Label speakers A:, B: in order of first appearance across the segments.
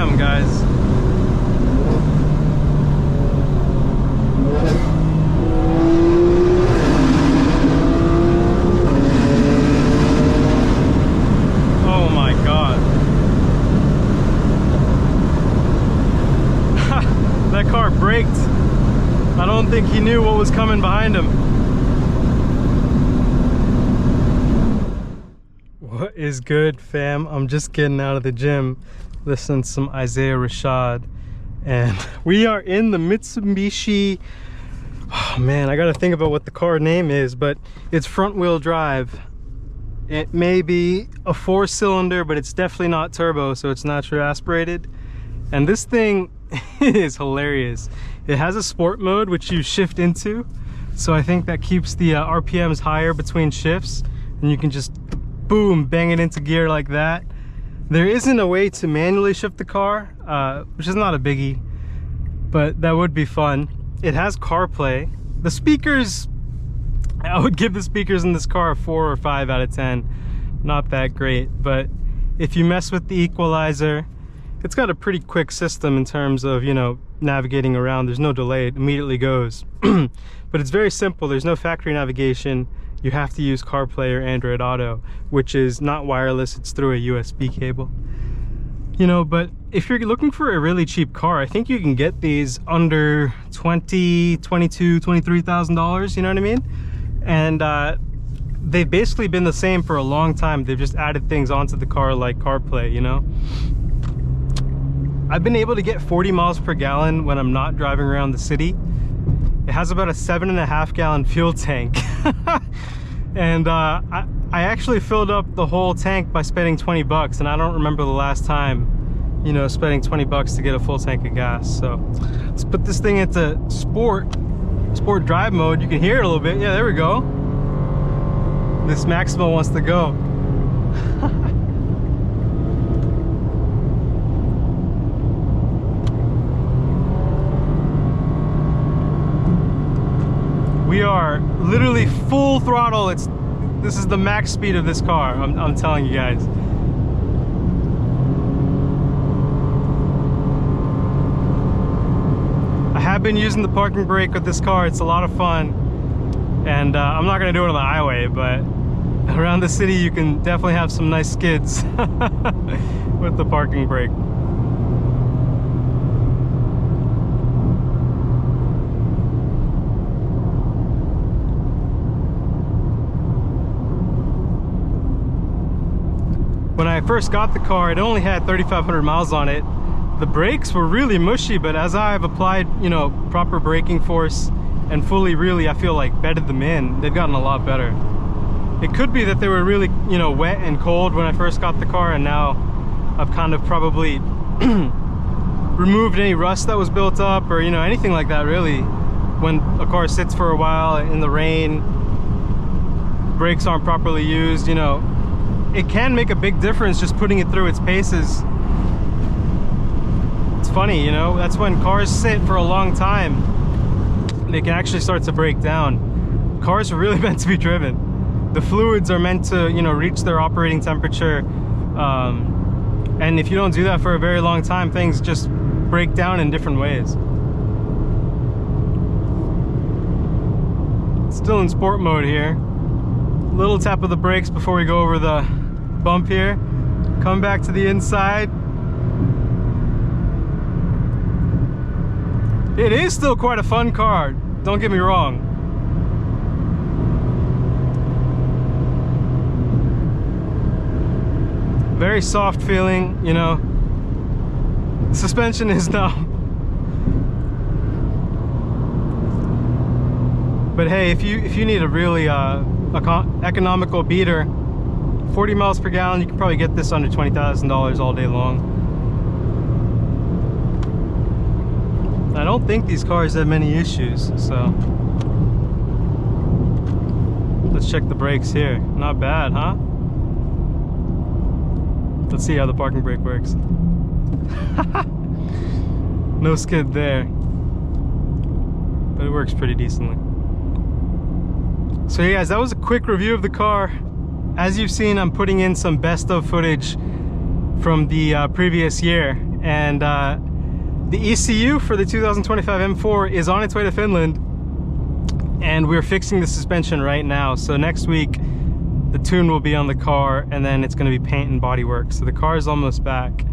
A: Fam, guys. Oh my god. That car braked. I don't think he knew what was coming behind him. What is good, fam? I'm just getting out of the gym, listening to some Isaiah Rashad, and we are in the Mitsubishi. Oh man, I gotta think about what the car name is, but it's front wheel drive. It may be a 4-cylinder, but it's definitely not turbo, so it's naturally aspirated. And this thing is hilarious. It has a sport mode which you shift into, so I think that keeps the RPMs higher between shifts, and you can just boom, bang it into gear like that. There isn't a way to manually shift the car, which is not a biggie, but that would be fun. It has CarPlay. The speakers, I would give the speakers in this car a 4 or 5 out of 10. Not that great, but if you mess with the equalizer, it's got a pretty quick system in terms of, you know, navigating around. There's no delay, it immediately goes. But it's very simple. There's no factory navigation. You have to use CarPlay or Android Auto, which is not wireless, it's through a USB cable. You know, but if you're looking for a really cheap car, I think you can get these under $22,000, $23,000, you know what I mean? And they've basically been the same for a long time. They've just added things onto the car like CarPlay, you know? I've been able to get 40 miles per gallon when I'm not driving around the city. It has about a 7.5 gallon fuel tank. And I actually filled up the whole tank by spending 20 bucks, and I don't remember the last time, you know, spending 20 bucks to get a full tank of gas. So let's put this thing into sport drive mode. You can hear it a little bit. Yeah, there we go. This Maximo wants to go. We are literally full throttle. This is the max speed of this car. I'm telling you guys. I have been using the parking brake with this car. It's a lot of fun, and I'm not gonna do it on the highway, but around the city you can definitely have some nice skids with the parking brake. When I first got the car, it only had 3,500 miles on it. The brakes were really mushy, but as I've applied, you know, proper braking force and fully really, I feel like, bedded them in, they've gotten a lot better. It could be that they were really, you know, wet and cold when I first got the car, and now I've kind of probably removed any rust that was built up, or, you know, anything like that really. When a car sits for a while in the rain, brakes aren't properly used, you know, it can make a big difference just putting it through its paces. It's funny, you know, that's when cars sit for a long time, they can actually start to break down. Cars are really meant to be driven. The fluids are meant to, you know, reach their operating temperature. And if you don't do that for a very long time, things just break down in different ways. Still in sport mode here. Little tap of the brakes before we go over the bump here. Come back to the inside. It is still quite a fun car, don't get me wrong. Very soft feeling, you know. Suspension is numb. But hey, if you need a really economical beater, 40 miles per gallon, you can probably get this under $20,000 all day long. I don't think these cars have many issues, so let's check the brakes here. Not bad, huh? Let's see how the parking brake works. No skid there, but it works pretty decently. So yeah, guys, that was a quick review of the car. As you've seen, I'm putting in some best of footage from the previous year, And the ECU for the 2025 M4 is on its way to Finland, and we're fixing the suspension right now. So next week the tune will be on the car, and then it's going to be paint and body work. So the car is almost back.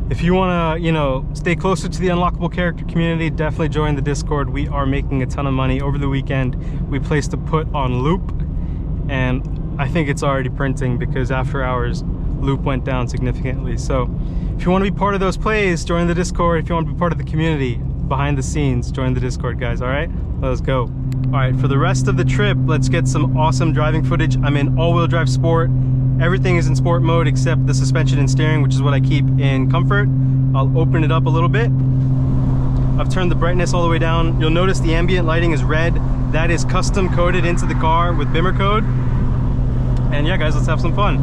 A: If you want to, you know, stay closer to the Unlockable Character community, definitely join the Discord. We are making a ton of money. Over the weekend, we placed a put on Loop, and I think it's already printing because after hours, Loop went down significantly. So if you want to be part of those plays, join the Discord. If you want to be part of the community, behind the scenes, join the Discord, guys, all right? Let's go. All right, for the rest of the trip, let's get some awesome driving footage. I'm in all-wheel drive sport. Everything is in sport mode except the suspension and steering, which is what I keep in comfort. I'll open it up a little bit. I've turned the brightness all the way down. You'll notice the ambient lighting is red. That is custom coded into the car with Bimmer code. And yeah, guys, let's have some fun.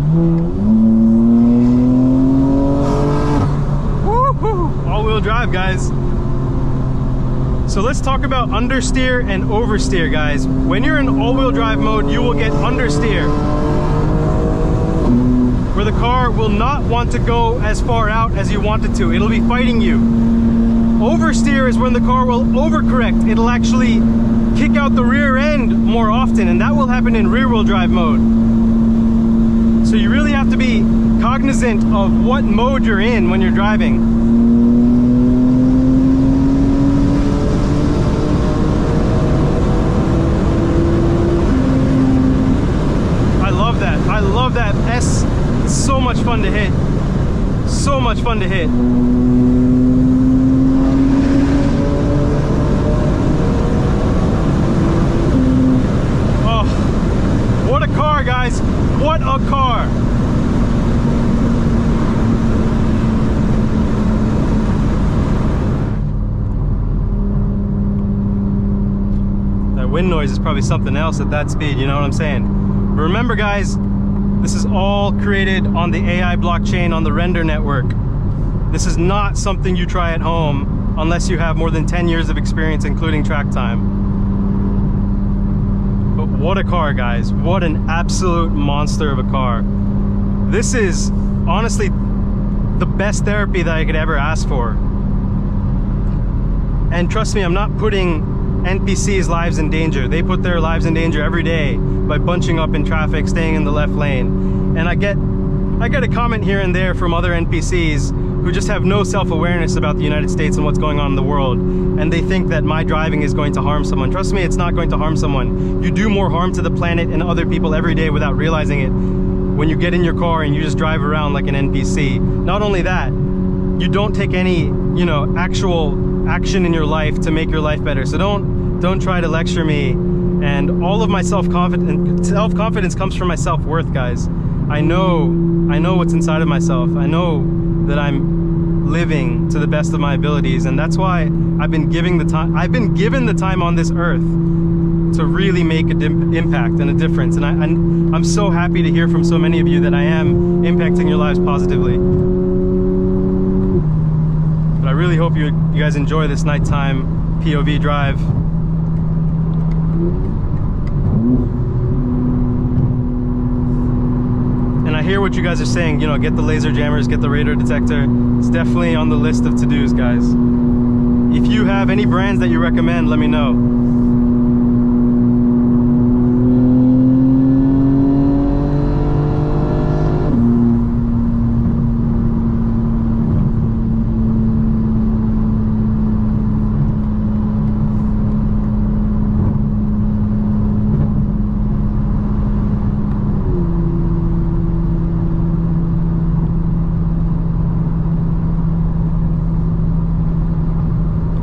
A: Woo-hoo! All-wheel drive, guys. So let's talk about understeer and oversteer, guys. When you're in all-wheel drive mode, you will get understeer, where the car will not want to go as far out as you want it to. It'll be fighting you. Oversteer is when the car will overcorrect. It'll actually kick out the rear end more often, and that will happen in rear-wheel drive mode. So you really have to be cognizant of what mode you're in when you're driving. I love that S. It's so much fun to hit. So much fun to hit. Oh, what a car, guys. What a car. That wind noise is probably something else at that speed, you know what I'm saying? But remember, guys, this is all created on the AI blockchain on the Render network. This is not something you try at home unless you have more than 10 years of experience, including track time. But what a car, guys. What an absolute monster of a car. This is honestly the best therapy that I could ever ask for. And trust me, I'm not putting NPCs' lives in danger. They put their lives in danger every day by bunching up in traffic, staying in the left lane. And I get a comment here and there from other NPCs who just have no self-awareness about the United States and what's going on in the world, and they think that my driving is going to harm someone. Trust me, it's not going to harm someone. You do more harm to the planet and other people every day without realizing it when you get in your car and you just drive around like an NPC. Not only that, you don't take any, you know, actual action in your life to make your life better. So don't try to lecture me. And all of my self-confidence comes from my self-worth, guys. I know what's inside of myself. I know that I'm living to the best of my abilities, and that's why I've been given the time on this earth to really make an impact and a difference. And I'm so happy to hear from so many of you that I am impacting your lives positively. But I really hope you guys enjoy this nighttime POV drive. And I hear what you guys are saying, you know, get the laser jammers, get the radar detector. It's definitely on the list of to-dos, guys. If you have any brands that you recommend, let me know.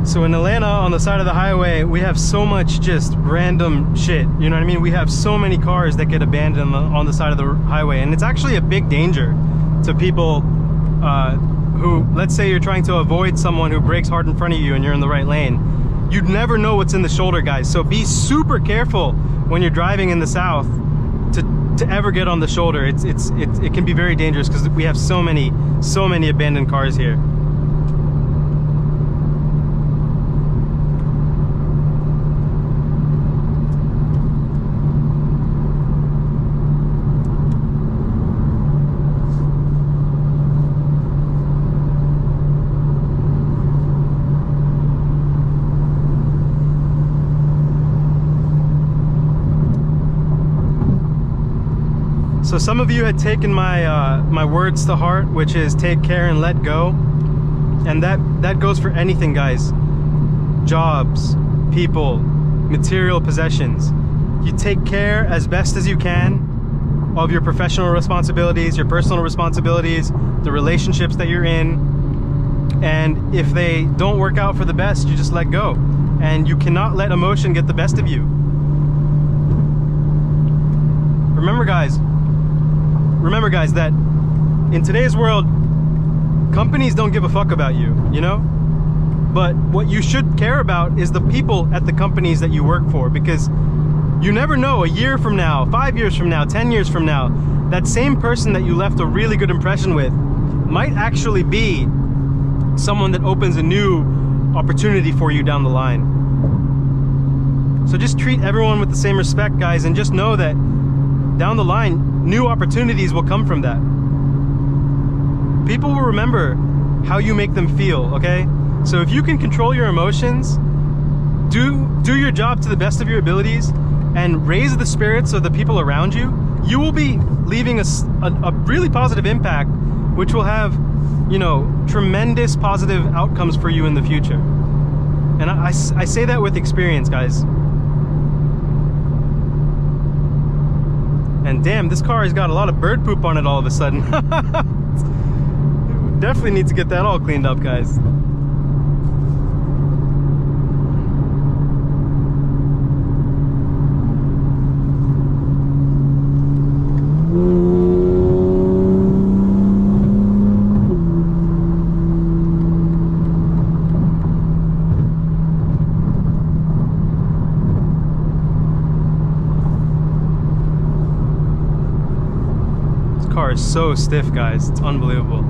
A: So in Atlanta, on the side of the highway, we have so much just random shit, you know what I mean? We have so many cars that get abandoned on the side of the highway, and it's actually a big danger to people who, let's say you're trying to avoid someone who brakes hard in front of you and you're in the right lane. You'd never know what's in the shoulder, guys. So be super careful when you're driving in the South to ever get on the shoulder. It can be very dangerous because we have so many abandoned cars here. So some of you had taken my my words to heart, which is take care and let go. And that goes for anything, guys. Jobs, people, material possessions. You take care as best as you can of your professional responsibilities, your personal responsibilities, the relationships that you're in. And if they don't work out for the best, you just let go. And you cannot let emotion get the best of you. Remember guys, that in today's world, companies don't give a fuck about you, you know? But what you should care about is the people at the companies that you work for, because you never know, a year from now, 5 years from now, 10 years from now, that same person that you left a really good impression with might actually be someone that opens a new opportunity for you down the line. So just treat everyone with the same respect, guys, and just know that down the line, new opportunities will come from that. People will remember how you make them feel, okay? So if you can control your emotions, do your job to the best of your abilities, and raise the spirits of the people around you, you will be leaving a really positive impact, which will have, you know, tremendous positive outcomes for you in the future. And I say that with experience, guys. And damn, this car has got a lot of bird poop on it all of a sudden. Definitely need to get that all cleaned up, guys. Car is so stiff, guys. It's unbelievable.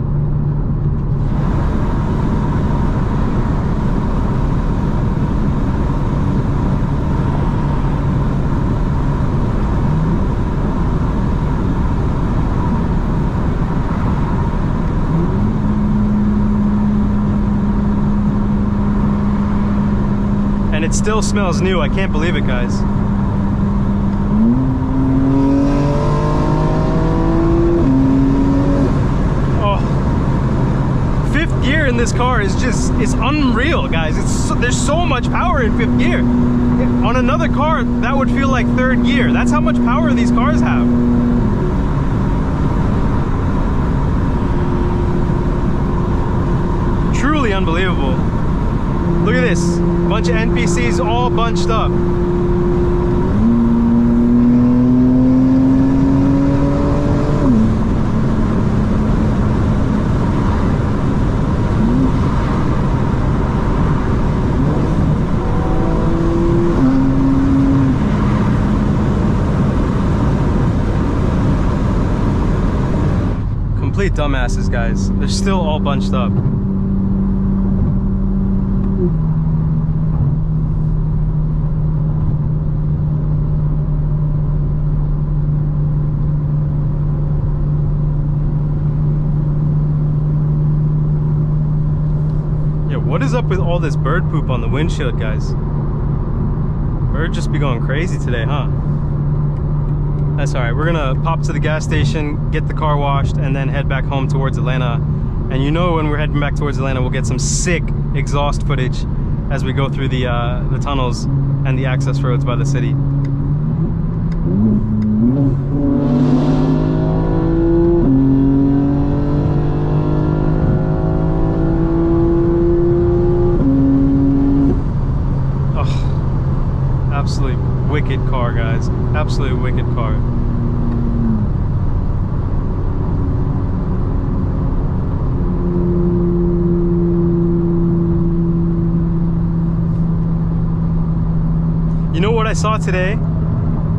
A: And it still smells new. I can't believe it, guys. Gear in this car is just, it's unreal, guys. There's so much power in fifth gear. On another car, that would feel like third gear. That's how much power these cars have. Truly unbelievable. Look at this, bunch of NPCs all bunched up. Complete dumbasses, guys. They're still all bunched up. Yeah, what is up with all this bird poop on the windshield, guys? Bird just be going crazy today, huh? That's all right. We're gonna pop to the gas station, get the car washed, and then head back home towards Atlanta. And you know, when we're heading back towards Atlanta, we'll get some sick exhaust footage as we go through the tunnels and the access roads by the city. Oh, absolutely wicked car, guys. Absolutely wicked car. You know what I saw today?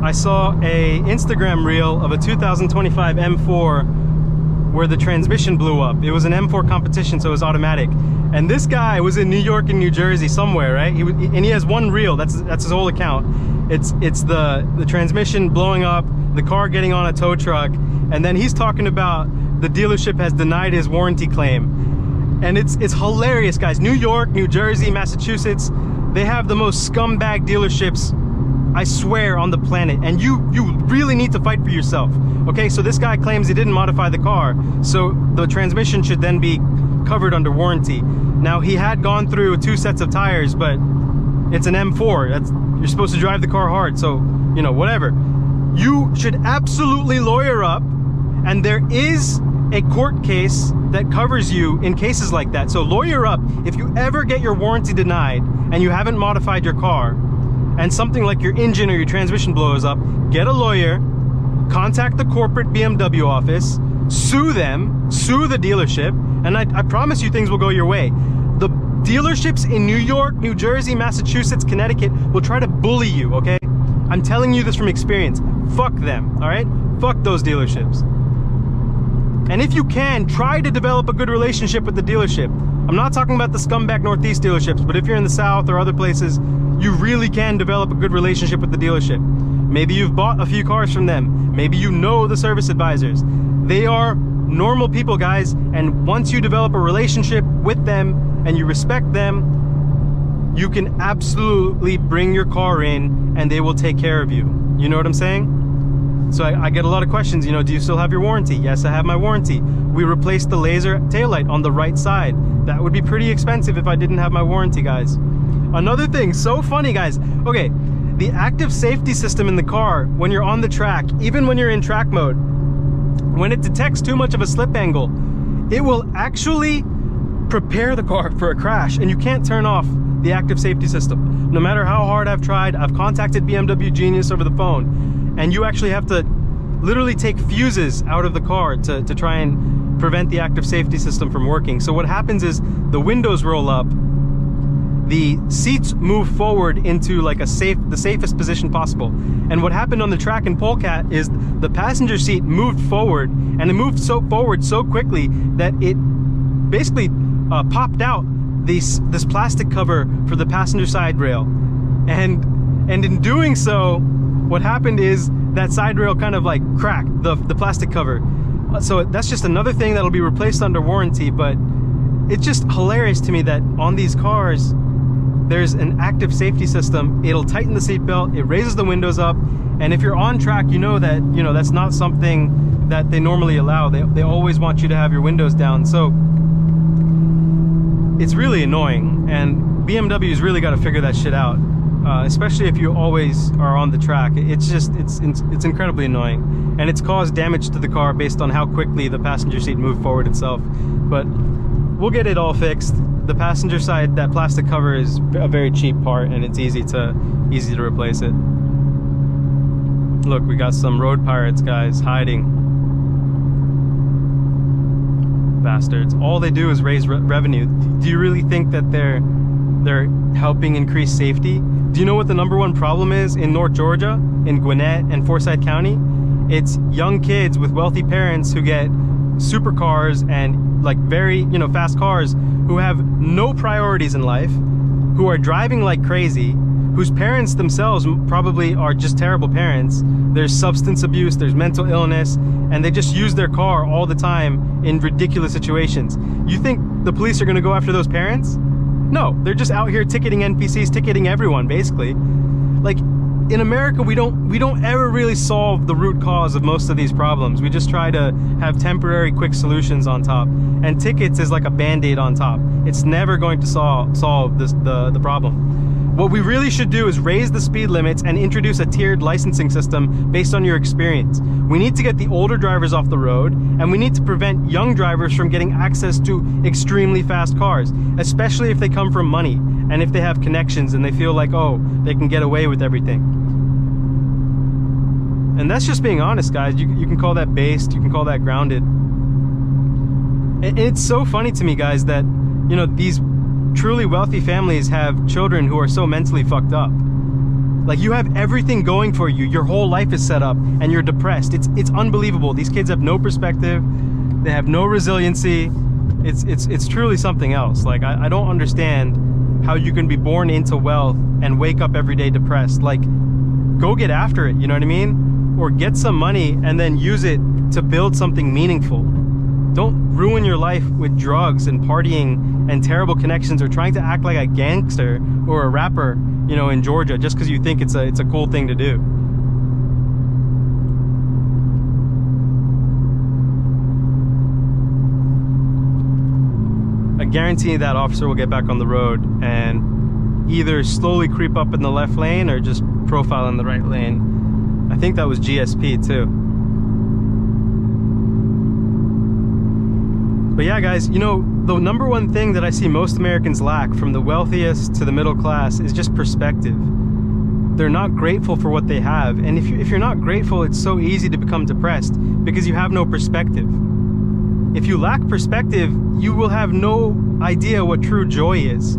A: I saw a Instagram reel of a 2025 M4 where the transmission blew up. It was an M4 competition, so it was automatic. And this guy was in New York and New Jersey somewhere, right? And he has one reel. That's his whole account. It's the transmission blowing up, the car getting on a tow truck, and then he's talking about the dealership has denied his warranty claim. And it's hilarious, guys. New York, New Jersey, Massachusetts, they have the most scumbag dealerships I swear on the planet. And you really need to fight for yourself. Okay, so this guy claims he didn't modify the car, so the transmission should then be covered under warranty. Now, he had gone through 2 sets of tires, but it's an M4. You're supposed to drive the car hard, so, you know, whatever. You should absolutely lawyer up, and there is a court case that covers you in cases like that. So lawyer up. If you ever get your warranty denied and you haven't modified your car, and something like your engine or your transmission blows up, get a lawyer, contact the corporate BMW office, sue them, sue the dealership, and I promise you things will go your way. The dealerships in New York, New Jersey, Massachusetts, Connecticut will try to bully you, okay? I'm telling you this from experience. Fuck them, all right? Fuck those dealerships. And if you can, try to develop a good relationship with the dealership. I'm not talking about the scumbag Northeast dealerships, but if you're in the South or other places, you really can develop a good relationship with the dealership. Maybe you've bought a few cars from them. Maybe you know the service advisors. They are normal people, guys, and once you develop a relationship with them and you respect them, you can absolutely bring your car in and they will take care of you. You know what I'm saying? So I get a lot of questions, you know, do you still have your warranty? Yes, I have my warranty. We replaced the laser taillight on the right side. That would be pretty expensive if I didn't have my warranty, guys. Another thing, so funny, guys. Okay, the active safety system in the car, when you're on the track, even when you're in track mode, when it detects too much of a slip angle, it will actually prepare the car for a crash, and you can't turn off the active safety system. No matter how hard I've tried, I've contacted BMW Genius over the phone, and you actually have to literally take fuses out of the car to try and prevent the active safety system from working. So what happens is the windows roll up, the seats move forward into like the safest position possible. And what happened on the track in Polecat is the passenger seat moved forward, and it moved forward so quickly that it basically popped out this plastic cover for the passenger side rail. And in doing so, what happened is that side rail kind of like cracked the plastic cover. So that's just another thing that'll be replaced under warranty, but it's just hilarious to me that on these cars, there's an active safety system. It'll tighten the seatbelt, it raises the windows up, and if you're on track, you know that, you know, that's not something that they normally allow. They always want you to have your windows down. So it's really annoying, and BMW's really got to figure that shit out. Especially if you always are on the track. It's incredibly annoying, and it's caused damage to the car based on how quickly the passenger seat moved forward itself. But we'll get it all fixed. The passenger side, that plastic cover is a very cheap part, and it's easy to replace it. Look, we got some road pirates, guys, hiding. Bastards. All they do is raise revenue. Do you really think that they're helping increase safety? Do you know what the #1 problem is in North Georgia, in Gwinnett and Forsyth County? It's young kids with wealthy parents who get supercars and like very, you know, fast cars, who have no priorities in life, who are driving like crazy, whose parents themselves probably are just terrible parents. There's substance abuse, there's mental illness, and they just use their car all the time in ridiculous situations. You think the police are gonna go after those parents? No, they're just out here ticketing NPCs, ticketing everyone, basically. Like, in America, we don't ever really solve the root cause of most of these problems. We just try to have temporary, quick solutions on top. And tickets is like a Band-Aid on top. It's never going to solve the problem. What we really should do is raise the speed limits and introduce a tiered licensing system based on your experience. We need to get the older drivers off the road, and we need to prevent young drivers from getting access to extremely fast cars, especially if they come from money and if they have connections and they feel like, oh, they can get away with everything. And that's just being honest, guys. You can call that based, you can call that grounded. And it's so funny to me, guys, that, you know, these truly wealthy families have children who are so mentally fucked up. Like, you have everything going for you, your whole life is set up, and you're depressed. It's unbelievable. These kids have no perspective, they have no resiliency. It's truly something else. Like, I don't understand how you can be born into wealth and wake up every day depressed. Like, go get after it, you know what I mean? Or get some money and then use it to build something meaningful. Don't ruin your life with drugs and partying and terrible connections, or trying to act like a gangster or a rapper, you know, in Georgia, just because you think it's a cool thing to do. I guarantee that officer will get back on the road and either slowly creep up in the left lane or just profile in the right lane. I think that was GSP too. But yeah, guys, you know, the number one thing that I see most Americans lack, from the wealthiest to the middle class, is just perspective. They're not grateful for what they have. And if you're not grateful, it's so easy to become depressed because you have no perspective. If you lack perspective, you will have no idea what true joy is.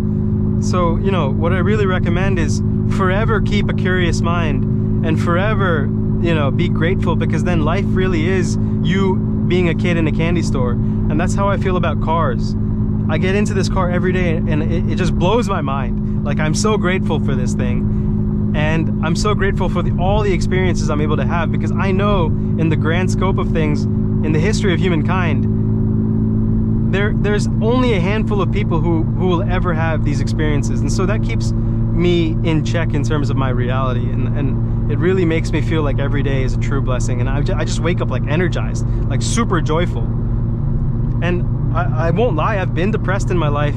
A: So, you know, what I really recommend is forever keep a curious mind and forever, you know, be grateful, because then life really is you being a kid in a candy store. And that's how I feel about cars. I get into this car every day and it just blows my mind. Like, I'm so grateful for this thing. And I'm so grateful for all the experiences I'm able to have, because I know in the grand scope of things, in the history of humankind, there's only a handful of people who will ever have these experiences. And so that keeps me in check in terms of my reality. And it really makes me feel like every day is a true blessing. And I just wake up like energized, like super joyful. And I won't lie, I've been depressed in my life,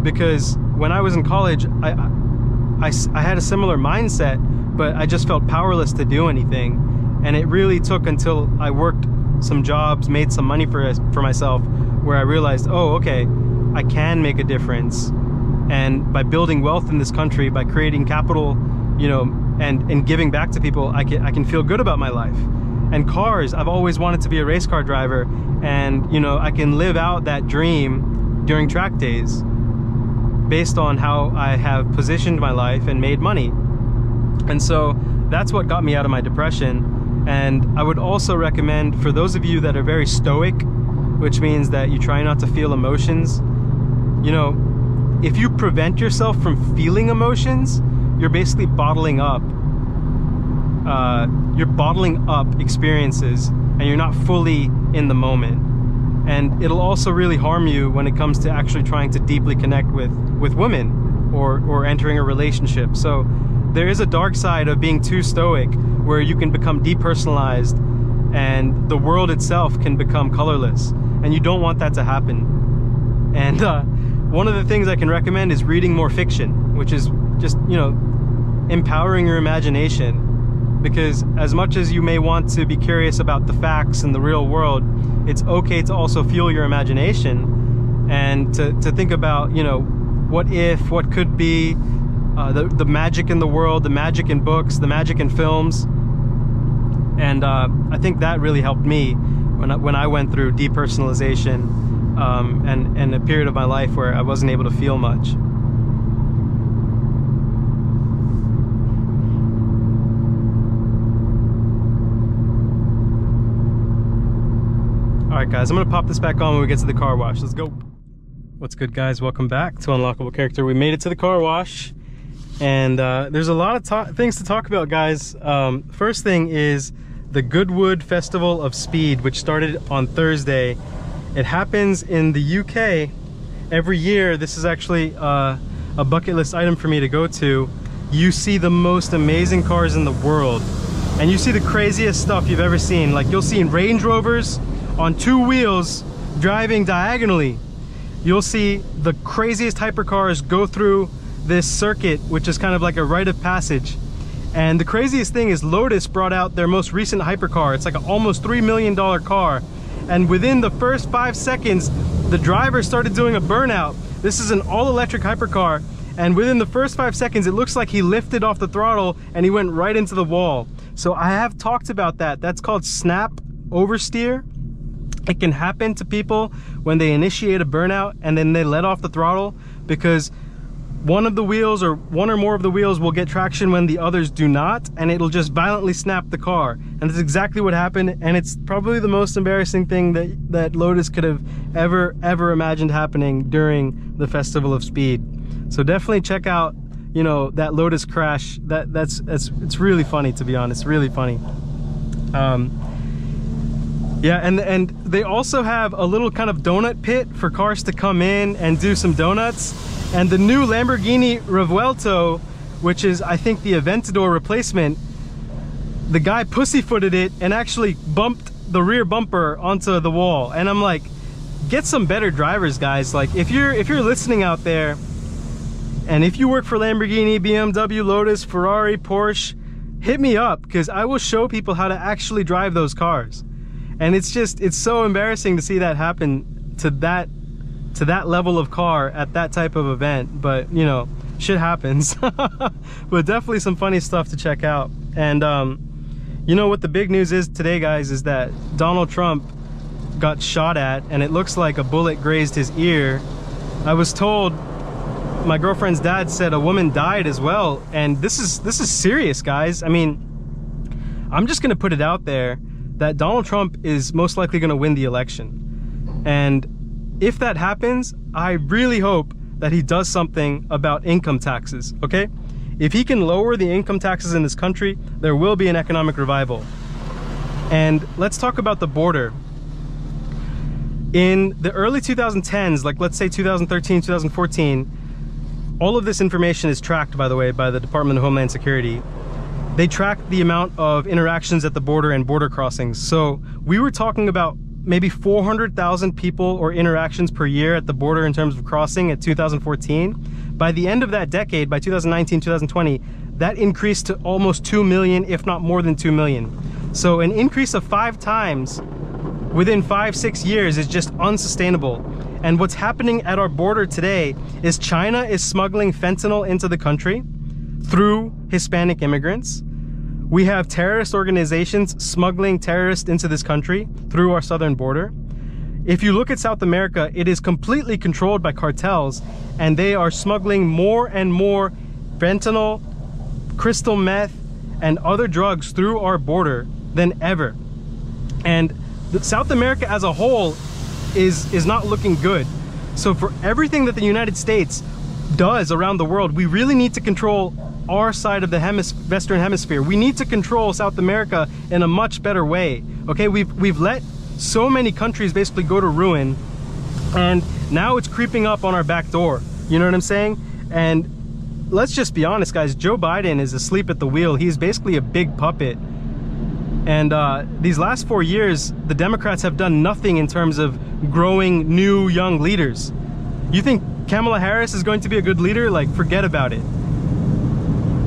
A: because when I was in college, I had a similar mindset, but I just felt powerless to do anything. And it really took until I worked some jobs, made some money for myself, where I realized, oh, okay, I can make a difference. And by building wealth in this country, by creating capital, you know, and giving back to people, I can feel good about my life. And cars, I've always wanted to be a race car driver, and you know, I can live out that dream during track days based on how I have positioned my life and made money. And so that's what got me out of my depression. And I would also recommend, for those of you that are very stoic, which means that you try not to feel emotions, you know, if you prevent yourself from feeling emotions, you're basically bottling up. You're bottling up experiences, and you're not fully in the moment. And it'll also really harm you when it comes to actually trying to deeply connect with women or entering a relationship. So there is a dark side of being too stoic, where you can become depersonalized and the world itself can become colorless, and you don't want that to happen. And one of the things I can recommend is reading more fiction, which is just, you know, empowering your imagination. Because as much as you may want to be curious about the facts in the real world, it's okay to also fuel your imagination and to think about, you know, what if, what could be, the magic in the world, the magic in books, the magic in films. And I think that really helped me when I went through depersonalization and a period of my life where I wasn't able to feel much. Alright guys, I'm going to pop this back on when we get to the car wash. Let's go. What's good, guys? Welcome back to Unlockable Character. We made it to the car wash, and there's a lot of things to talk about, guys. First thing is the Goodwood Festival of Speed, which started on Thursday. It happens in the UK every year. This is actually a bucket list item for me to go to. You see the most amazing cars in the world, and you see the craziest stuff you've ever seen. Like, you'll see Range Rovers on 2 wheels driving diagonally. You'll see the craziest hypercars go through this circuit, which is kind of like a rite of passage. And the craziest thing is Lotus brought out their most recent hypercar. It's like an almost $3 million car. And within the first 5 seconds, the driver started doing a burnout. This is an all-electric hypercar. And within the first 5 seconds, it looks like he lifted off the throttle and he went right into the wall. So I have talked about that. That's called snap oversteer. It can happen to people when they initiate a burnout and then they let off the throttle, because one of the wheels or one or more of the wheels will get traction when the others do not, and it'll just violently snap the car. And that's exactly what happened, and it's probably the most embarrassing thing that Lotus could have ever imagined happening during the Festival of Speed. So definitely check out, you know, that Lotus crash. It's really funny, to be honest, really funny. Yeah, and they also have a little kind of donut pit for cars to come in and do some donuts. And the new Lamborghini Revuelto, which is I think the Aventador replacement, the guy pussyfooted it and actually bumped the rear bumper onto the wall. And I'm like, get some better drivers, guys. Like if you're listening out there, and if you work for Lamborghini, BMW, Lotus, Ferrari, Porsche, hit me up, because I will show people how to actually drive those cars. And it's so embarrassing to see that happen to that level of car at that type of event. But you know, shit happens. But definitely some funny stuff to check out. And you know what the big news is today, guys, is that Donald Trump got shot at, and it looks like a bullet grazed his ear. I was told, my girlfriend's dad said a woman died as well, and this is serious, guys. I mean, I'm just gonna put it out there that Donald Trump is most likely gonna win the election. And if that happens, I really hope that he does something about income taxes, okay? If he can lower the income taxes in this country, there will be an economic revival. And let's talk about the border. In the early 2010s, like let's say 2013, 2014, all of this information is tracked, by the way, by the Department of Homeland Security. They track the amount of interactions at the border and border crossings. So we were talking about maybe 400,000 people or interactions per year at the border in terms of crossing at 2014. By the end of that decade, by 2019, 2020, that increased to almost 2 million, if not more than 2 million. So an increase of 5 times within 5-6 years is just unsustainable. And what's happening at our border today is China is smuggling fentanyl into the country through Hispanic immigrants. We have terrorist organizations smuggling terrorists into this country through our southern border. If you look at South America, it is completely controlled by cartels, and they are smuggling more and more fentanyl, crystal meth, and other drugs through our border than ever. And South America as a whole is not looking good. So for everything that the United States does around the world, we really need to control our side of the Western Hemisphere. We need to control South America in a much better way. Okay, we've let so many countries basically go to ruin, and now it's creeping up on our back door. You know what I'm saying? And let's just be honest, guys, Joe Biden is asleep at the wheel. He's basically a big puppet. And these last 4 years, the Democrats have done nothing in terms of growing new young leaders. You think Kamala Harris is going to be a good leader? Like, forget about it.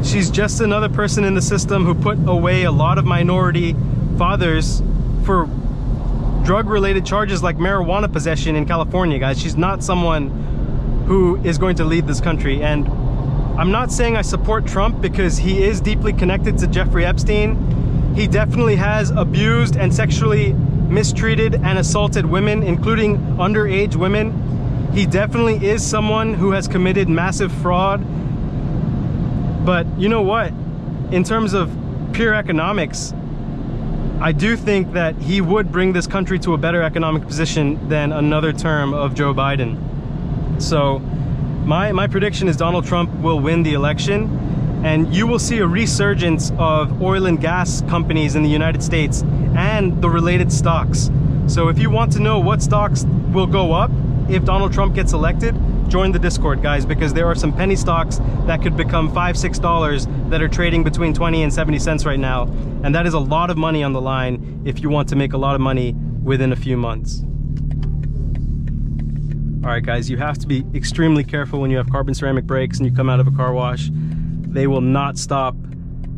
A: She's just another person in the system who put away a lot of minority fathers for drug-related charges like marijuana possession in California, guys. She's not someone who is going to lead this country. And I'm not saying I support Trump, because he is deeply connected to Jeffrey Epstein. He definitely has abused and sexually mistreated and assaulted women, including underage women. He definitely is someone who has committed massive fraud. But you know what? In terms of pure economics, I do think that he would bring this country to a better economic position than another term of Joe Biden. So my prediction is Donald Trump will win the election, and you will see a resurgence of oil and gas companies in the United States and the related stocks. So if you want to know what stocks will go up if Donald Trump gets elected, join the Discord, guys, because there are some penny stocks that could become $5-6 that are trading between 20 and 70 cents right now. And that is a lot of money on the line if you want to make a lot of money within a few months. All right, guys, you have to be extremely careful when you have carbon ceramic brakes and you come out of a car wash. They will not stop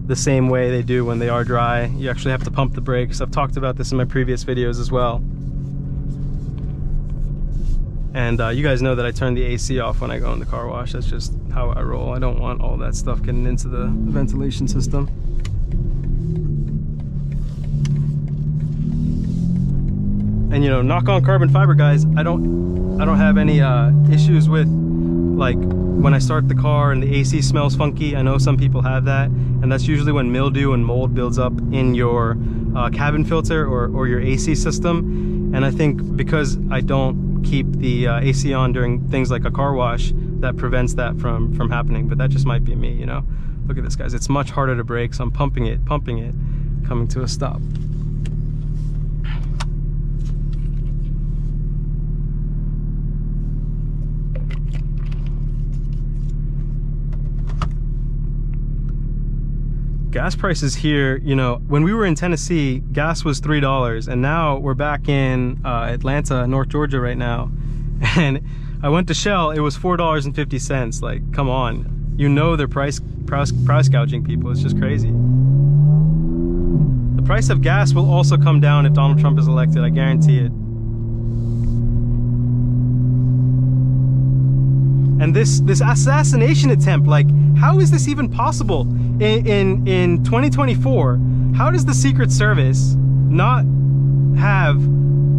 A: the same way they do when they are dry. You actually have to pump the brakes. I've talked about this in my previous videos as well. And you guys know that I turn the AC off when I go in the car wash. That's just how I roll. I don't want all that stuff getting into the ventilation system. And you know, knock on carbon fiber, guys, I don't have any issues with, like, when I start the car and the AC smells funky. I know some people have that, and that's usually when mildew and mold builds up in your cabin filter or your AC system. And I think because I don't keep the AC on during things like a car wash, that prevents that from happening. But that just might be me, you know. Look at this, guys. It's much harder to brake, so I'm pumping it, coming to a stop. gas prices here, you know, when we were in Tennessee, gas was $3, and now we're back in Atlanta, North Georgia right now. And I went to Shell, it was $4.50. Like, come on. You know they're price gouging people. It's just crazy. The price of gas will also come down if Donald Trump is elected, I guarantee it. And this assassination attempt, like, how is this even possible in 2024? How does the Secret Service not have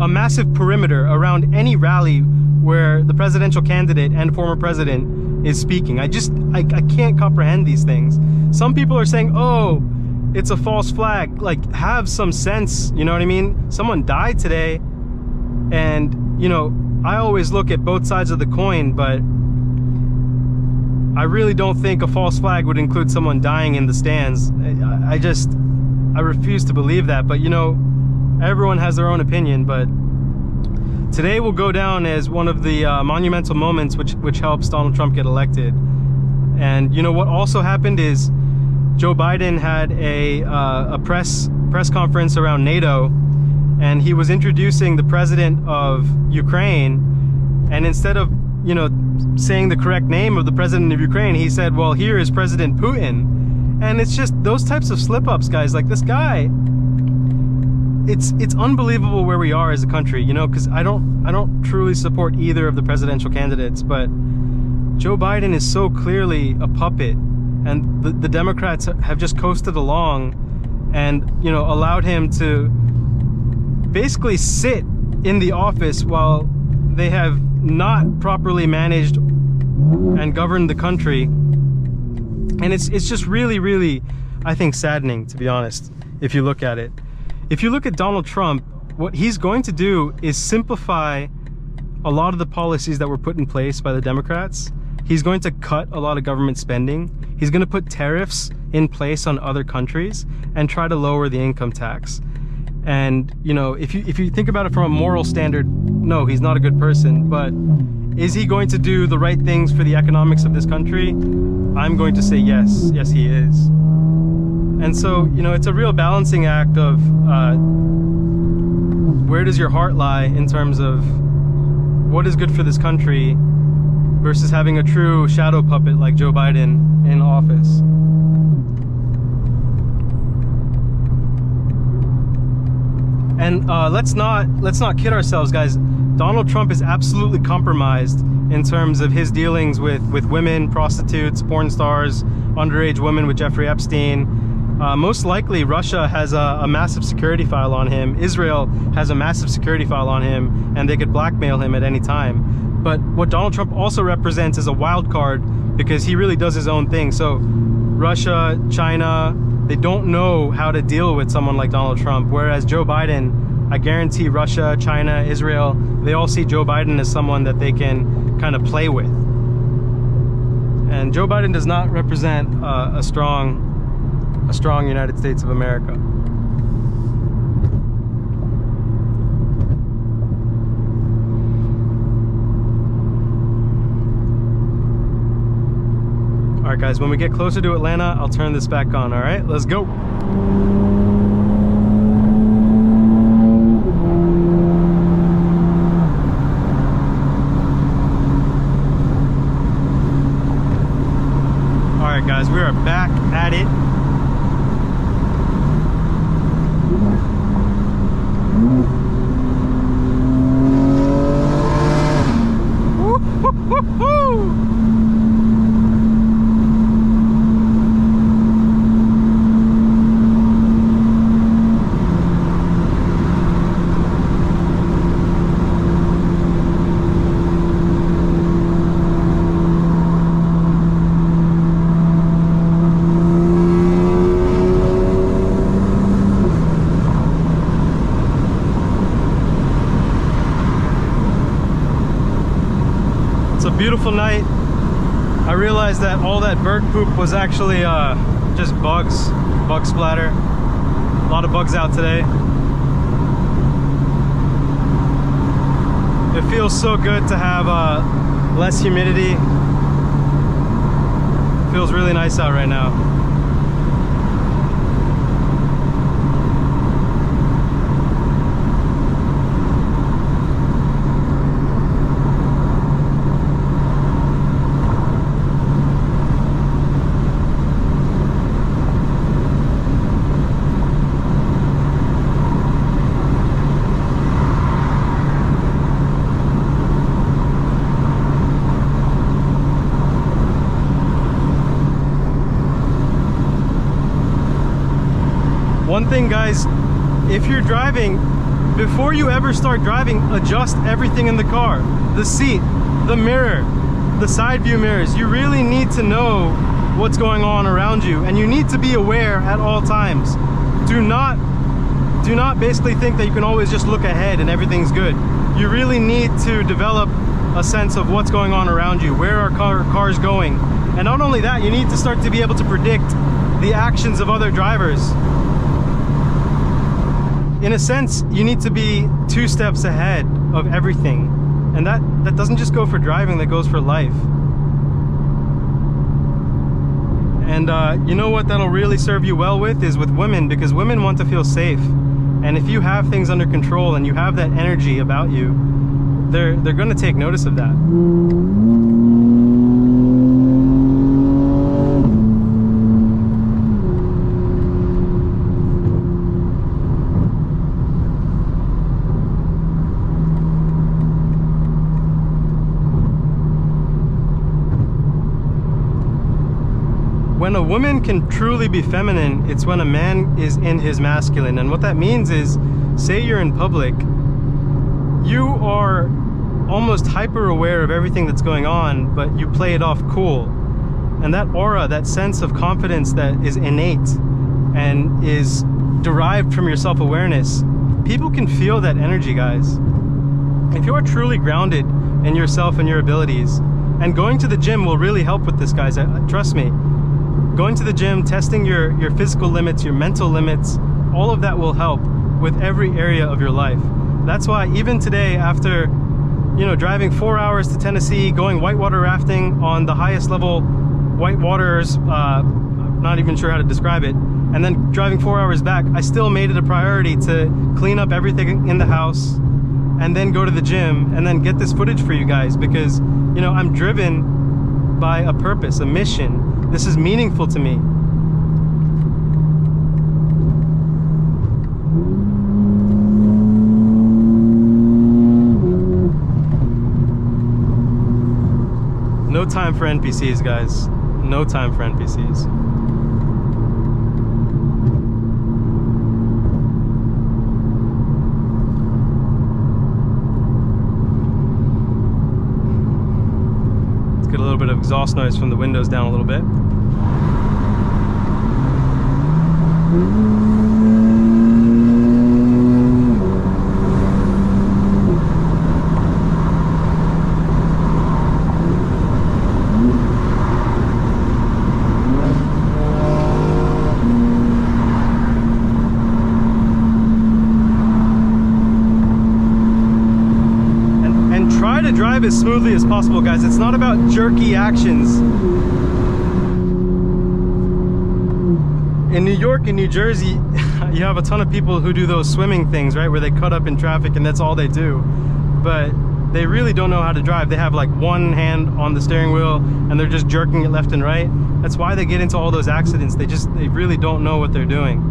A: a massive perimeter around any rally where the presidential candidate and former president is speaking? I can't comprehend these things. Some people are saying, oh, it's a false flag. Like, have some sense, you know what I mean? Someone died today, and, you know, I always look at both sides of the coin, but I really don't think a false flag would include someone dying in the stands. I refuse to believe that, but you know, everyone has their own opinion. But today will go down as one of the monumental moments which helps Donald Trump get elected. And you know what also happened is Joe Biden had a press conference around NATO, and he was introducing the president of Ukraine, and instead of, you know, saying the correct name of the president of Ukraine, he said, well, here is President Putin. And it's just those types of slip-ups, guys. Like, this guy, it's unbelievable where we are as a country, you know, because I don't truly support either of the presidential candidates, but Joe Biden is so clearly a puppet, and the Democrats have just coasted along and, you know, allowed him to basically sit in the office while they have not properly managed and governed the country. And it's just really, really, I think, saddening, to be honest, if you look at it. If you look at Donald Trump, what he's going to do is simplify a lot of the policies that were put in place by the Democrats. He's going to cut a lot of government spending. He's going to put tariffs in place on other countries and try to lower the income tax. And, you know, if you think about it from a moral standard, no, he's not a good person. But is he going to do the right things for the economics of this country? I'm going to say yes. Yes, he is. And so, you know, it's a real balancing act of where does your heart lie in terms of what is good for this country versus having a true shadow puppet like Joe Biden in office. And let's not kid ourselves, guys. Donald Trump is absolutely compromised in terms of his dealings with women, prostitutes, porn stars, underage women with Jeffrey Epstein. Most likely, Russia has a massive security file on him. Israel has a massive security file on him, and they could blackmail him at any time. But what Donald Trump also represents is a wild card, because he really does his own thing. So Russia, China, they don't know how to deal with someone like Donald Trump, whereas Joe Biden, I guarantee Russia, China, Israel, they all see Joe Biden as someone that they can kind of play with. And Joe Biden does not represent a strong United States of America. All right, guys, when we get closer to Atlanta, I'll turn this back on. All right, let's go. All right, guys, we are back at it. Woo-hoo-hoo-hoo! Beautiful night. I realized that all that bird poop was actually just bug splatter. A lot of bugs out today. It feels so good to have less humidity. It feels really nice out right now. One thing, guys, if you're driving, before you ever start driving, adjust everything in the car. The seat, the mirror, the side view mirrors. You really need to know what's going on around you, and you need to be aware at all times. Do not basically think that you can always just look ahead and everything's good. You really need to develop a sense of what's going on around you. Where are cars going? And not only that, you need to start to be able to predict the actions of other drivers. In a sense, you need to be 2 steps ahead of everything. And that doesn't just go for driving, that goes for life. And you know what that'll really serve you well with is with women, because women want to feel safe. And if you have things under control and you have that energy about you, they're going to take notice of that. When a woman can truly be feminine, it's when a man is in his masculine. And what that means is, say you're in public, you are almost hyper aware of everything that's going on, but you play it off cool. And that aura, that sense of confidence that is innate and is derived from your self-awareness, people can feel that energy, guys. If you are truly grounded in yourself and your abilities, and going to the gym will really help with this, guys, trust me. Going to the gym, testing your physical limits, your mental limits, all of that will help with every area of your life. That's why even today, after driving 4 hours to Tennessee, going whitewater rafting on the highest level whitewaters, I'm not even sure how to describe it, and then driving 4 hours back, I still made it a priority to clean up everything in the house and then go to the gym and then get this footage for you guys, because I'm driven by a purpose, a mission. This is meaningful to me. No time for NPCs, guys. No time for NPCs. Let's get a little bit of exhaust noise from the windows down a little bit. And try to drive as smoothly as possible, guys. It's not about jerky actions. In New York and New Jersey, you have a ton of people who do those swimming things, right? Where they cut up in traffic and that's all they do. But they really don't know how to drive. They have like one hand on the steering wheel and they're just jerking it left and right. That's why they get into all those accidents. They really don't know what they're doing.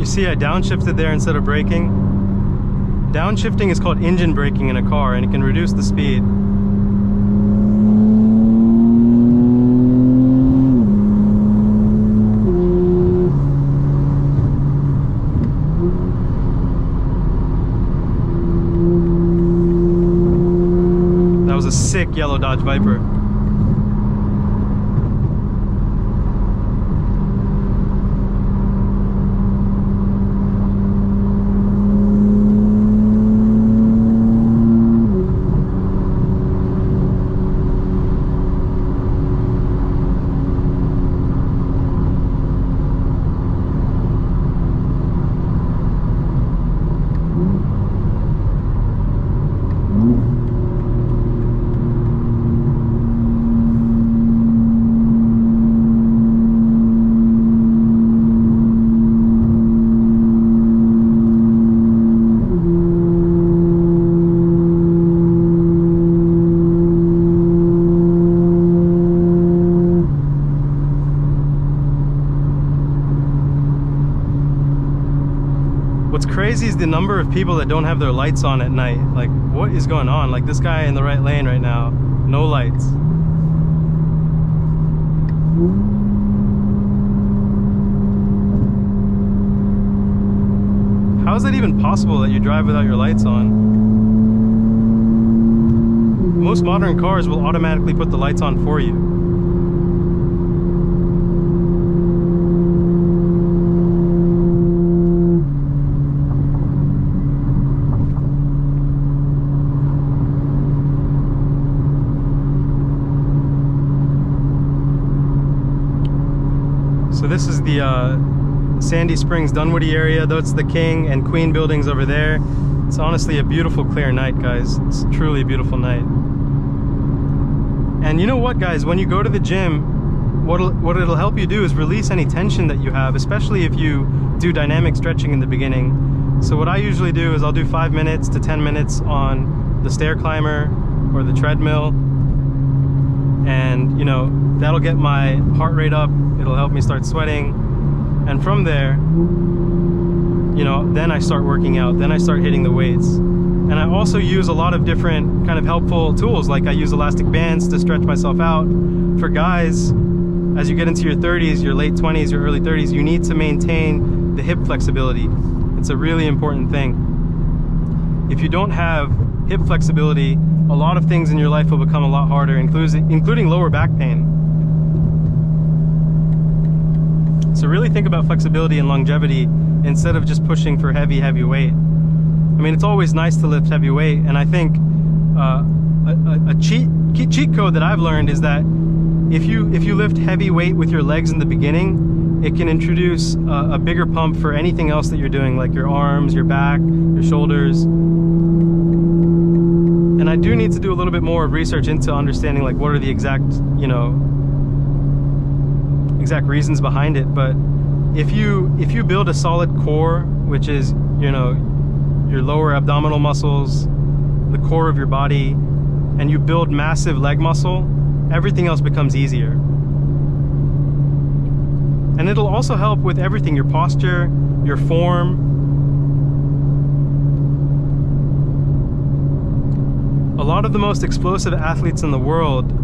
A: See, I downshifted there instead of braking. Downshifting is called engine braking in a car, and it can reduce the speed. That was a sick yellow Dodge Viper. the number of people that don't have their lights on at night. Like, what is going on? Like this guy in the right lane right now, no lights. How is it even possible that you drive without your lights on? Most modern cars will automatically put the lights on for you. So this is the Sandy Springs, Dunwoody area. That's the King and Queen buildings over there. It's honestly a beautiful, clear night, guys. It's truly a beautiful night. And you know what, guys? When you go to the gym, what it'll help you do is release any tension that you have, especially if you do dynamic stretching in the beginning. So what I usually do is I'll do 5 minutes to 10 minutes on the stair climber or the treadmill. And, you know, that'll get my heart rate up. It'll help me start sweating. And from there, you know, then I start working out, then I start hitting the weights. And I also use a lot of different kind of helpful tools, like I use elastic bands to stretch myself out. For guys, as you get into your 30s, your late 20s, your early 30s, you need to maintain the hip flexibility. It's a really important thing. If you don't have hip flexibility, a lot of things in your life will become a lot harder, including lower back pain. So really think about flexibility and longevity instead of just pushing for heavy weight. I mean, it's always nice to lift heavy weight, and I think a cheat code that I've learned is that if you lift heavy weight with your legs in the beginning, it can introduce a bigger pump for anything else that you're doing, like your arms, your back, your shoulders. And I do need to do a little bit more research into understanding like what are the exact, you know, exact reasons behind it. But if you build a solid core, which is, you know, your lower abdominal muscles, the core of your body, and you build massive leg muscle, everything else becomes easier. And it'll also help with everything, your posture, your form. A lot of the most explosive athletes in the world,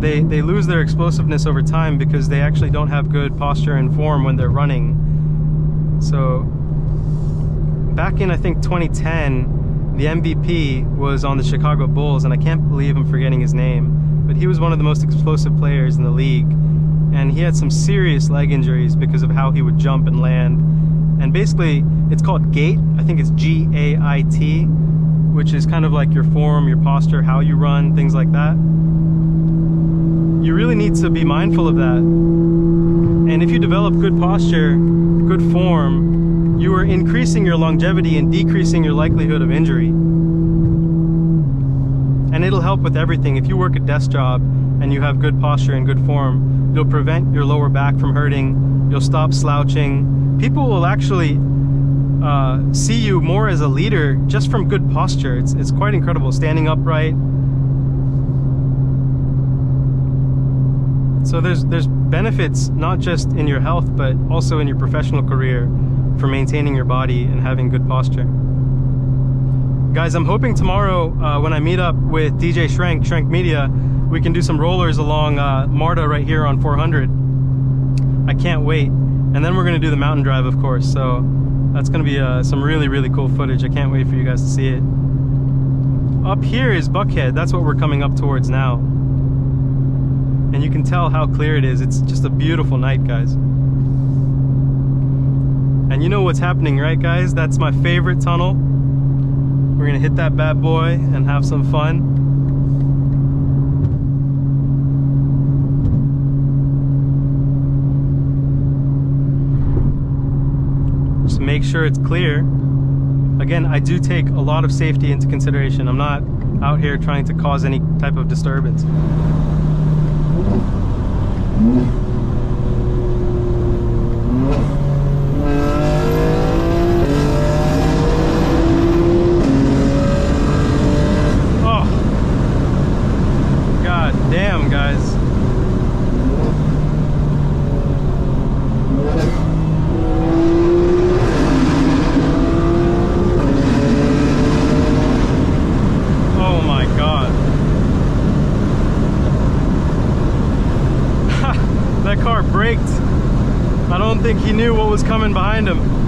A: they lose their explosiveness over time because they actually don't have good posture and form when they're running. So back in, I think, 2010, the MVP was on the Chicago Bulls, and I can't believe I'm forgetting his name, but he was one of the most explosive players in the league, and he had some serious leg injuries because of how he would jump and land. And basically, it's called gait. I think it's G-A-I-T, which is kind of like your form, your posture, how you run, things like that. You really need to be mindful of that. And if you develop good posture, good form, you are increasing your longevity and decreasing your likelihood of injury. And it'll help with everything. If you work a desk job and you have good posture and good form, you'll prevent your lower back from hurting, you'll stop slouching. People will actually see you more as a leader just from good posture. It's quite incredible, standing upright. So there's benefits not just in your health, but also in your professional career for maintaining your body and having good posture. Guys, I'm hoping tomorrow when I meet up with DJ Shrank Media, we can do some rollers along MARTA right here on 400. I can't wait. And then we're gonna do the mountain drive, of course. So that's gonna be some really cool footage. I can't wait for you guys to see it. Up here is Buckhead. That's what we're coming up towards now. And you can tell how clear it is. It's just a beautiful night, guys. And you know what's happening, right, guys? That's my favorite tunnel. We're gonna hit that bad boy and have some fun. Just make sure it's clear. Again, I do take a lot of safety into consideration. I'm not out here trying to cause any type of disturbance. Oh, god damn, guys. braked. I don't think he knew what was coming behind him.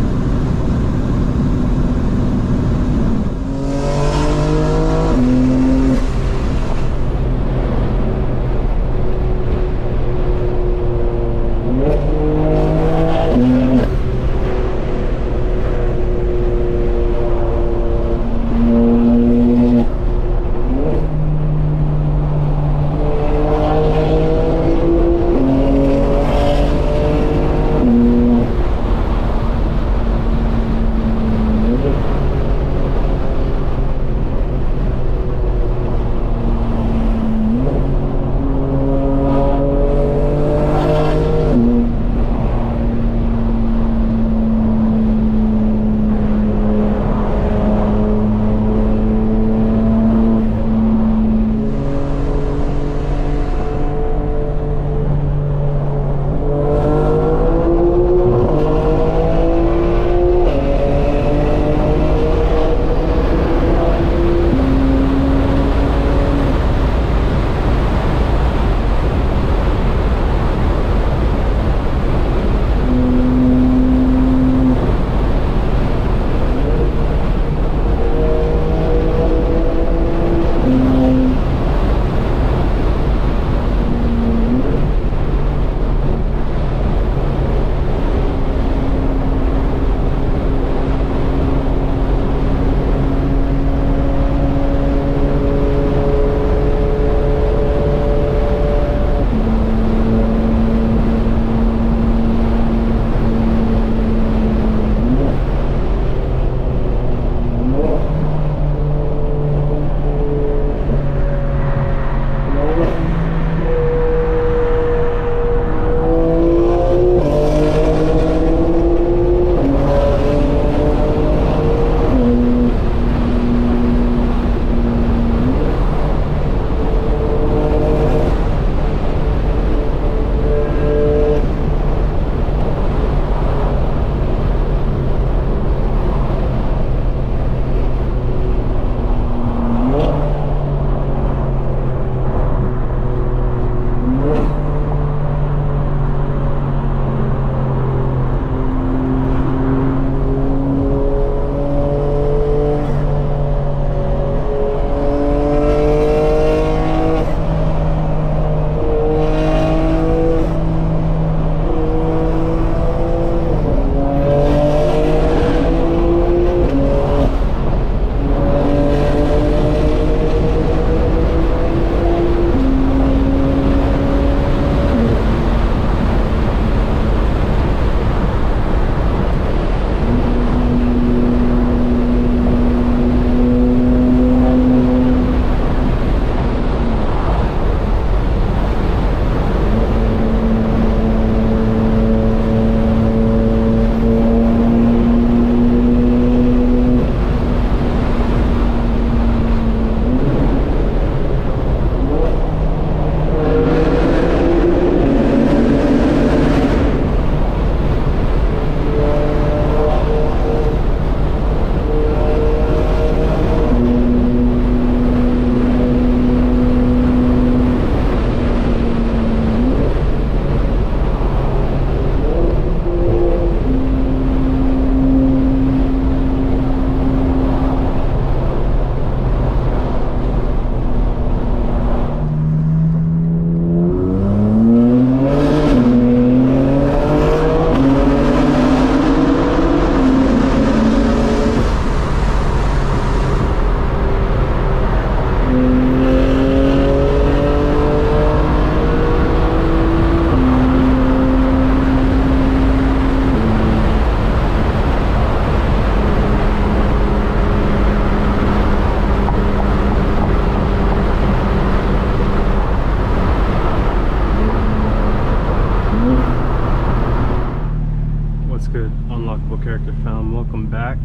A: Unlockable Character fam, welcome back.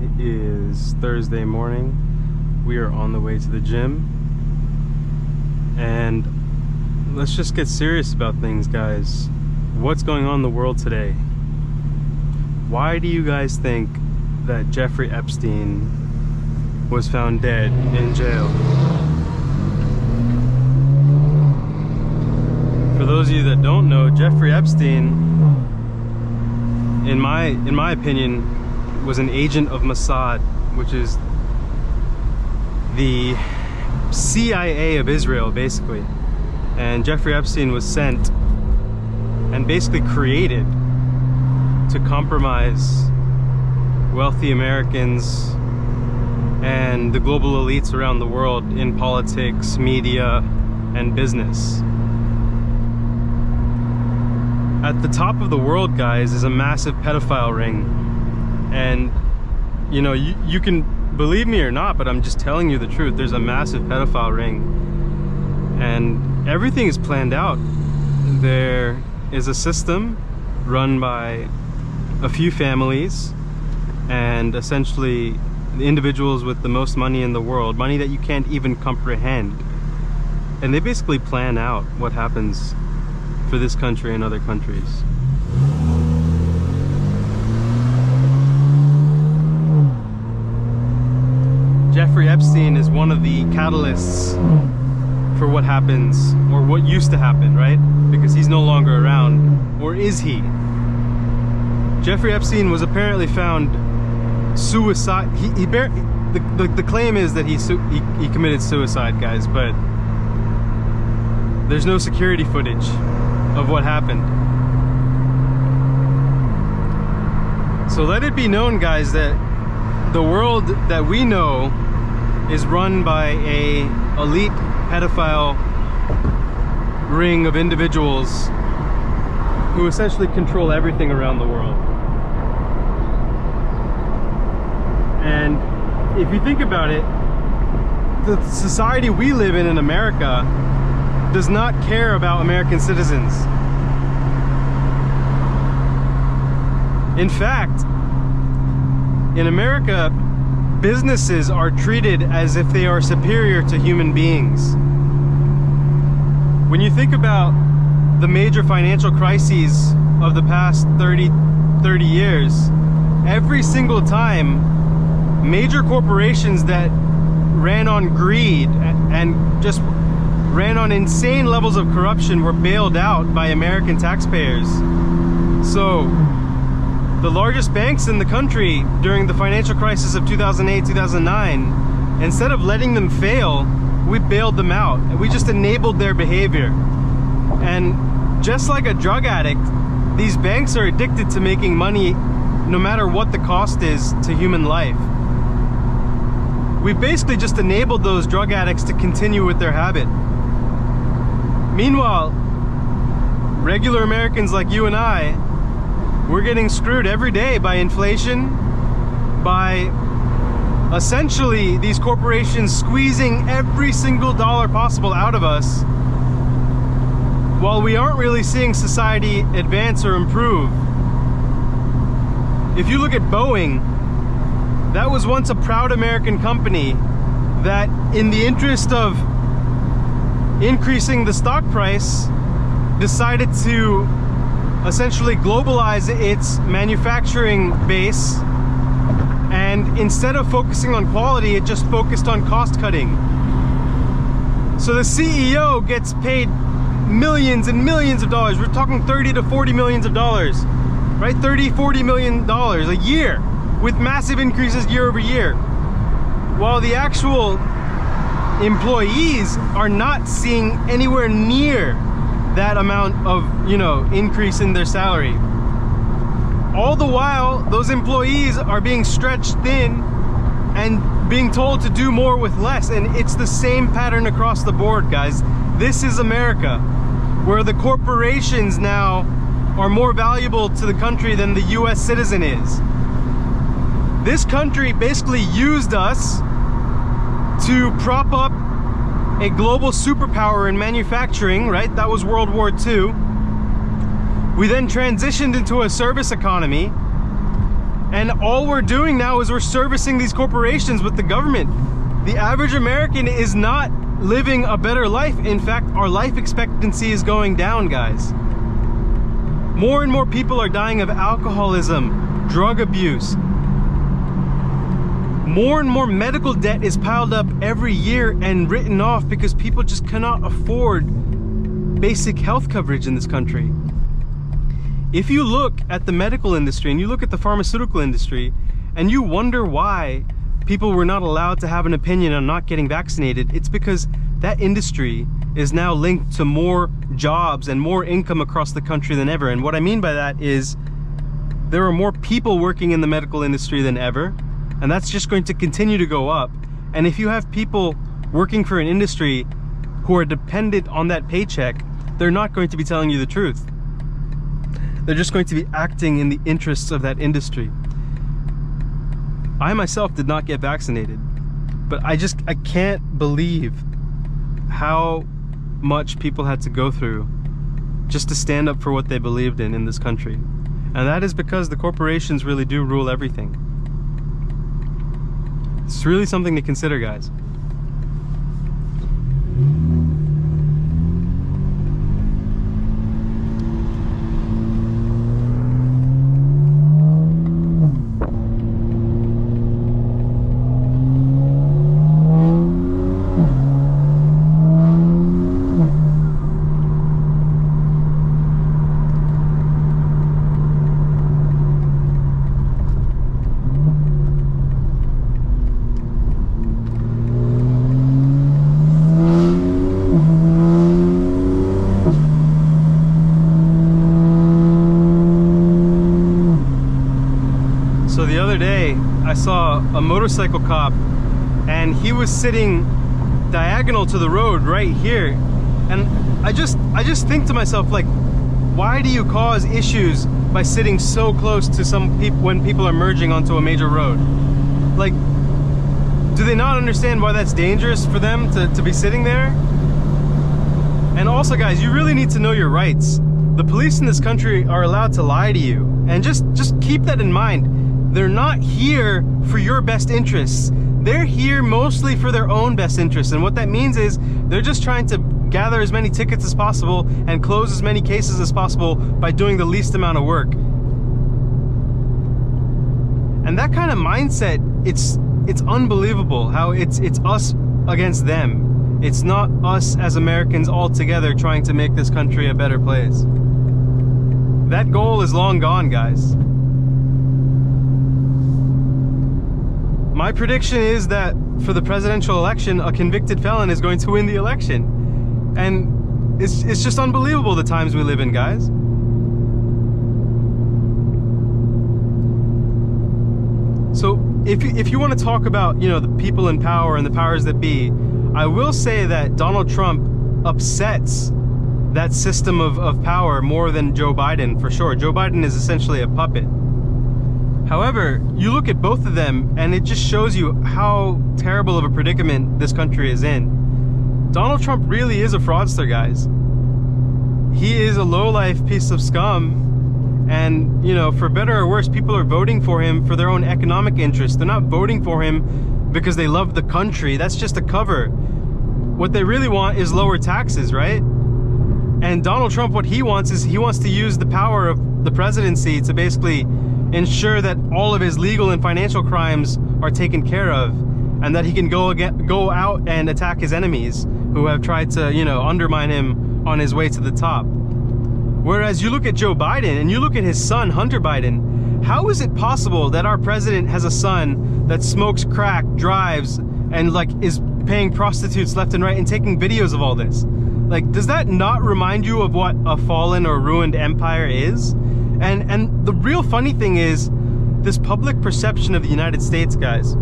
A: It is Thursday morning. We are on the way to the gym, and let's just get serious about things, guys. What's going on in the world today? Why do you guys think that Jeffrey Epstein was found dead in jail? For those those of you that don't know, Jeffrey Epstein, in my opinion, was an agent of Mossad, which is the CIA of Israel, basically. And Jeffrey Epstein was sent and basically created to compromise wealthy Americans and the global elites around the world in politics, media, and business. At the top of the world, guys, is a massive pedophile ring. And you know, you can believe me or not, but I'm just telling you the truth. There's a massive pedophile ring, and everything is planned out. There is a system run by a few families, and essentially the individuals with the most money in the world, money that you can't even comprehend. And they basically plan out what happens for this country and other countries. Jeffrey Epstein is one of the catalysts for what happens, or what used to happen, right? Because he's no longer around. Or is he? Jeffrey Epstein was apparently found suicide. The claim is that he committed suicide, guys, but there's no security footage of what happened. So let it be known, guys, that the world that we know is run by a elite pedophile ring of individuals who essentially control everything around the world. And if you think about it, the society we live in America does not care about American citizens. In fact, in America, businesses are treated as if they are superior to human beings. When you think about the major financial crises of the past 30 years, every single time, major corporations that ran on greed and just ran on insane levels of corruption were bailed out by American taxpayers. So the largest banks in the country during the financial crisis of 2008, 2009, instead of letting them fail, we bailed them out. We just enabled their behavior. And just like a drug addict, these banks are addicted to making money no matter what the cost is to human life. We basically just enabled those drug addicts to continue with their habit. Meanwhile, regular Americans like you and I, we're getting screwed every day by inflation, by essentially these corporations squeezing every single dollar possible out of us, while we aren't really seeing society advance or improve. If you look at Boeing, that was once a proud American company that, in the interest of increasing the stock price, decided to essentially globalize its manufacturing base, and instead of focusing on quality, it just focused on cost cutting. So the CEO gets paid millions and millions of dollars. We're talking 30 to 40 millions of dollars, right? 30, 40 million dollars a year, with massive increases year over year, while the actual employees are not seeing anywhere near that amount of, you know, increase in their salary. All the while, those employees are being stretched thin and being told to do more with less. And it's the same pattern across the board, guys. This is America, where the corporations now are more valuable to the country than the US citizen is. This country basically used us to prop up a global superpower in manufacturing, right? That was World War II. We then transitioned into a service economy, and all we're doing now is we're servicing these corporations with the government. The average American is not living a better life. In fact, our life expectancy is going down, guys. More and more people are dying of alcoholism, drug abuse. More and more medical debt is piled up every year and written off because people just cannot afford basic health coverage in this country. If you look at the medical industry and you look at the pharmaceutical industry and you wonder why people were not allowed to have an opinion on not getting vaccinated, it's because that industry is now linked to more jobs and more income across the country than ever. And what I mean by that is there are more people working in the medical industry than ever, and that's just going to continue to go up. And if you have people working for an industry who are dependent on that paycheck, they're not going to be telling you the truth. They're just going to be acting in the interests of that industry. I myself did not get vaccinated, but I can't believe how much people had to go through just to stand up for what they believed in this country. And that is because the corporations really do rule everything. It's really something to consider, guys. So the other day, I saw a motorcycle cop, and he was sitting diagonal to the road right here. And I just think to myself, like, why do you cause issues by sitting so close to some people when people are merging onto a major road? Like, do they not understand why that's dangerous for them to be sitting there? And also, guys, you really need to know your rights. The police in this country are allowed to lie to you, and just keep that in mind. They're not here for your best interests. They're here mostly for their own best interests. And what that means is they're just trying to gather as many tickets as possible and close as many cases as possible by doing the least amount of work. And that kind of mindset, it's unbelievable how it's us against them. It's not us as Americans all together trying to make this country a better place. That goal is long gone, guys. My prediction is that for the presidential election, a convicted felon is going to win the election. And it's just unbelievable the times we live in, guys. So if you want to talk about, you know, the people in power and the powers that be, I will say that Donald Trump upsets that system of power more than Joe Biden, for sure. Joe Biden is essentially a puppet. However, you look at both of them and it just shows you how terrible of a predicament this country is in. Donald Trump really is a fraudster, guys. He is a low-life piece of scum, and, you know, for better or worse, people are voting for him for their own economic interests. They're not voting for him because they love the country. That's just a cover. What they really want is lower taxes, right? And Donald Trump, what he wants is he wants to use the power of the presidency to basically ensure that all of his legal and financial crimes are taken care of, and that he can go out and attack his enemies who have tried to, you know, undermine him on his way to the top. Whereas you look at Joe Biden and you look at his son, Hunter Biden, how is it possible that our president has a son that smokes crack, drives, and like is paying prostitutes left and right and taking videos of all this? Like, does that not remind you of what a fallen or ruined empire is? And the real funny thing is this public perception of the United States, guys.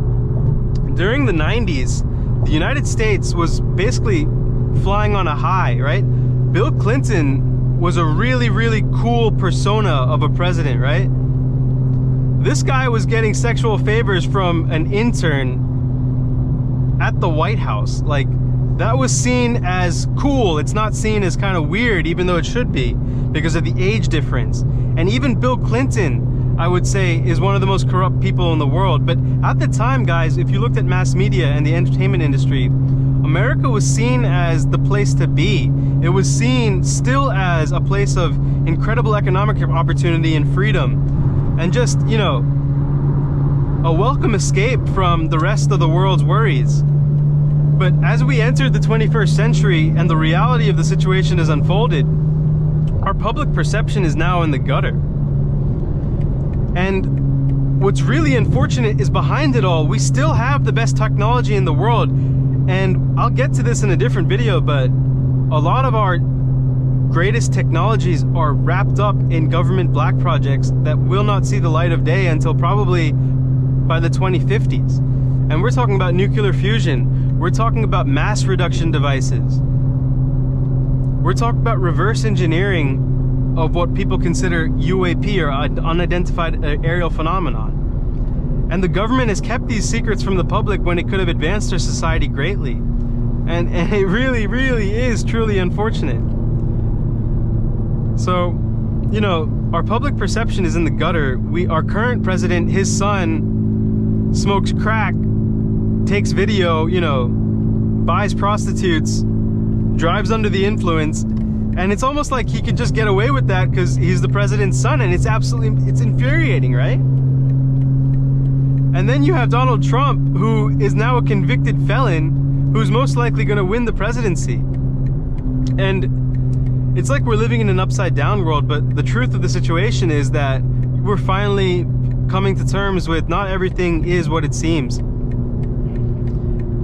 A: During the 90s, the United States was basically flying on a high, right? Bill Clinton was a really, really cool persona of a president, right? This guy was getting sexual favors from an intern at the White House. Like, that was seen as cool. It's not seen as kind of weird, even though it should be, because of the age difference. And even Bill Clinton, I would say, is one of the most corrupt people in the world. But at the time, guys, if you looked at mass media and the entertainment industry, America was seen as the place to be. It was seen still as a place of incredible economic opportunity and freedom. And just, you know, a welcome escape from the rest of the world's worries. But as we entered the 21st century and the reality of the situation is unfolded, our public perception is now in the gutter. And what's really unfortunate is behind it all, we still have the best technology in the world. And I'll get to this in a different video, but a lot of our greatest technologies are wrapped up in government black projects that will not see the light of day until probably by the 2050s. And we're talking about nuclear fusion. We're talking about mass reduction devices. We're talking about reverse engineering of what people consider UAP, or unidentified aerial phenomenon. And the government has kept these secrets from the public when it could have advanced our society greatly. And it really, really is truly unfortunate. So, you know, our public perception is in the gutter. Our current president, his son, smokes crack, takes video, you know, buys prostitutes, drives under the influence, and it's almost like he could just get away with that because he's the president's son, and it's infuriating, right? And then you have Donald Trump, who is now a convicted felon, who's most likely going to win the presidency. And it's like we're living in an upside down world, but the truth of the situation is that we're finally coming to terms with not everything is what it seems.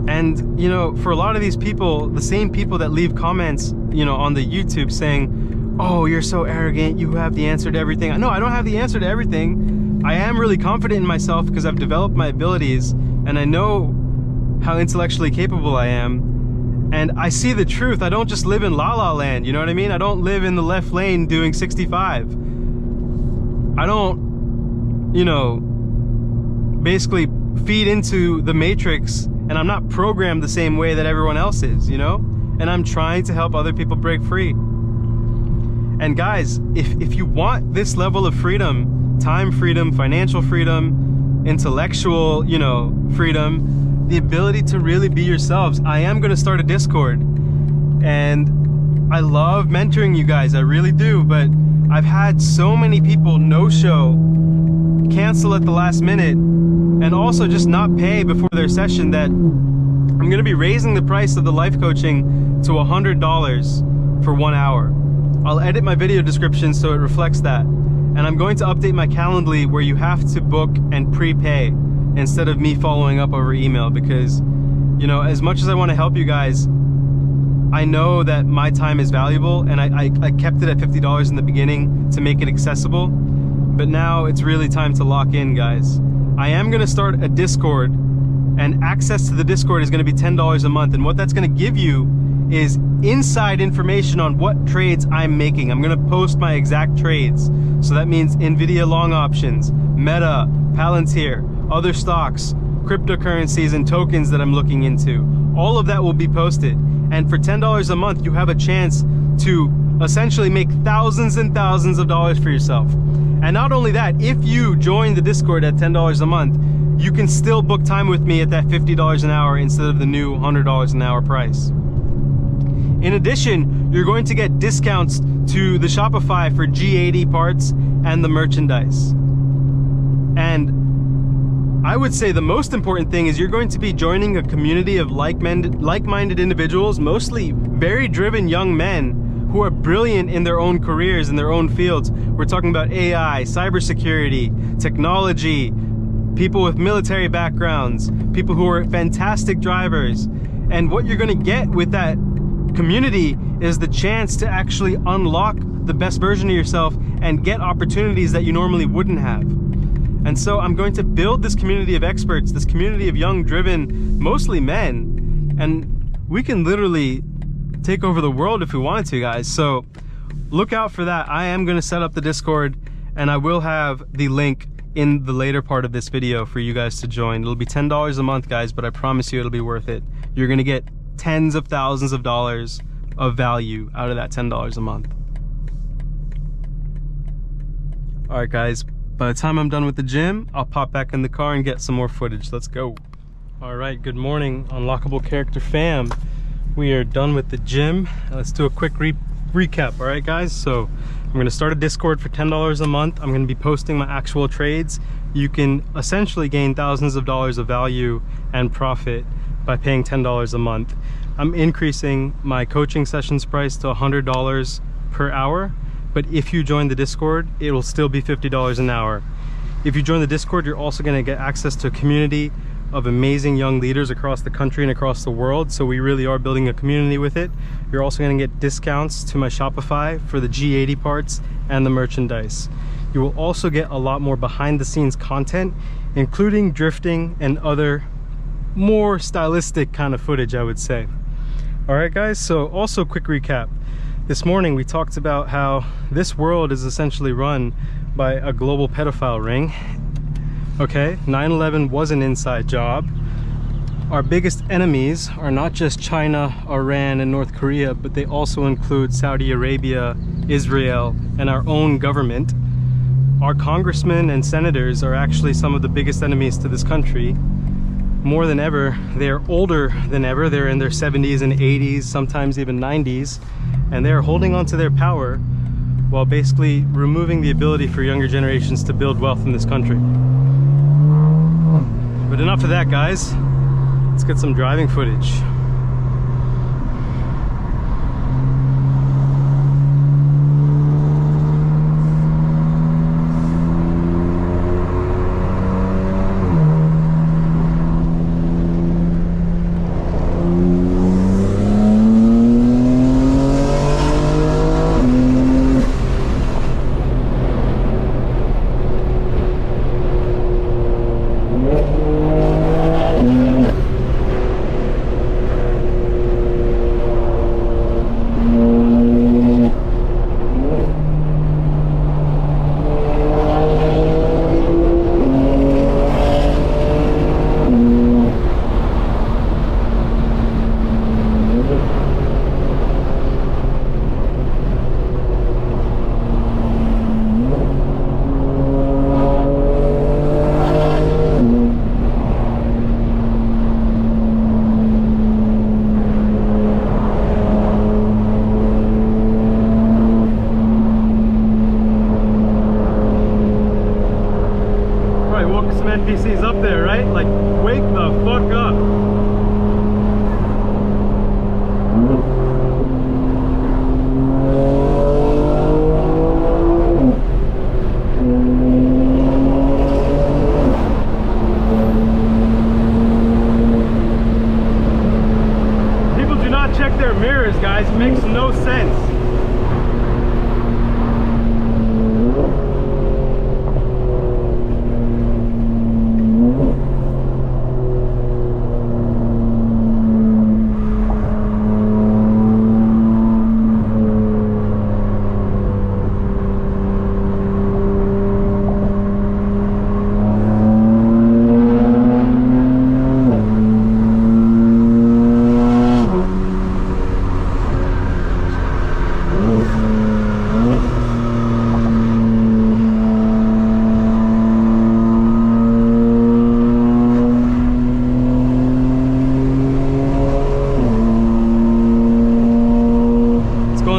A: And, you know, for a lot of these people, the same people that leave comments, you know, on the YouTube saying, oh, you're so arrogant, you have the answer to everything. No, I don't have the answer to everything. I am really confident in myself because I've developed my abilities and I know how intellectually capable I am. And I see the truth. I don't just live in La La Land, you know what I mean? I don't live in the left lane doing 65. I don't, you know, basically feed into the matrix, and I'm not programmed the same way that everyone else is, you know? And I'm trying to help other people break free. And guys, if you want this level of freedom, time freedom, financial freedom, intellectual, you know, freedom, the ability to really be yourselves, I am gonna start a Discord. And I love mentoring you guys, I really do, but I've had so many people no-show, cancel at the last minute, and also just not pay before their session that I'm gonna be raising the price of the life coaching to $100 for 1 hour. I'll edit my video description so it reflects that. And I'm going to update my Calendly where you have to book and prepay instead of me following up over email, because, you know, as much as I wanna help you guys, I know that my time is valuable, and I kept it at $50 in the beginning to make it accessible, but now it's really time to lock in, guys. I am gonna start a Discord, and access to the Discord is gonna be $10 a month, and what that's gonna give you is inside information on what trades I'm making. I'm gonna post my exact trades. So that means NVIDIA long options, Meta, Palantir, other stocks, cryptocurrencies and tokens that I'm looking into. All of that will be posted. And for $10 a month, you have a chance to essentially make thousands and thousands of dollars for yourself. And not only that, if you join the Discord at $10 a month, you can still book time with me at that $50 an hour instead of the new $100 an hour price. In addition, you're going to get discounts to the Shopify for G80 parts and the merchandise. And I would say the most important thing is you're going to be joining a community of like-minded individuals, mostly very driven young men who are brilliant in their own careers, in their own fields. We're talking about AI, cybersecurity, technology, people with military backgrounds, people who are fantastic drivers. And what you're gonna get with that community is the chance to actually unlock the best version of yourself and get opportunities that you normally wouldn't have. And so I'm going to build this community of experts, this community of young, driven, mostly men, and we can literally take over the world if we wanted to, guys. So look out for that. I am going to set up the Discord, and I will have the link in the later part of this video for you guys to join. It'll be $10 a month, guys, but I promise you it'll be worth it. You're going to get tens of thousands of dollars of value out of that $10 a month. All right, guys, by the time I'm done with the gym, I'll pop back in the car and get some more footage. Let's go. All right, good morning, Unlockable Character fam. We are done with the gym. Let's do a quick recap, all right, guys? So I'm gonna start a Discord for $10 a month. I'm gonna be posting my actual trades. You can essentially gain thousands of dollars of value and profit by paying $10 a month. I'm increasing my coaching sessions price to $100 per hour, but if you join the Discord, it will still be $50 an hour. If you join the Discord, you're also going to get access to a community of amazing young leaders across the country and across the world. So we really are building a community with it. You're also going to get discounts to my Shopify for the G80 parts and the merchandise. You will also get a lot more behind the scenes content, including drifting and other more stylistic kind of footage, I would say. All right, guys, so also quick recap. This morning we talked about how this world is essentially run by a global pedophile ring. Okay, 9/11 was an inside job. Our biggest enemies are not just China, Iran, and North Korea, but they also include Saudi Arabia, Israel, and our own government. Our congressmen and senators are actually some of the biggest enemies to this country. More than ever, they're older than ever. They're in their 70s and 80s, sometimes even 90s, and they're holding on to their power while basically removing the ability for younger generations to build wealth in this country. But enough of that, guys. Let's get some driving footage. NPCs up there, right? Like, wake the fuck up. People do not check their mirrors, guys. It makes no sense.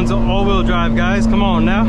A: Into all-wheel drive, guys. Come on now.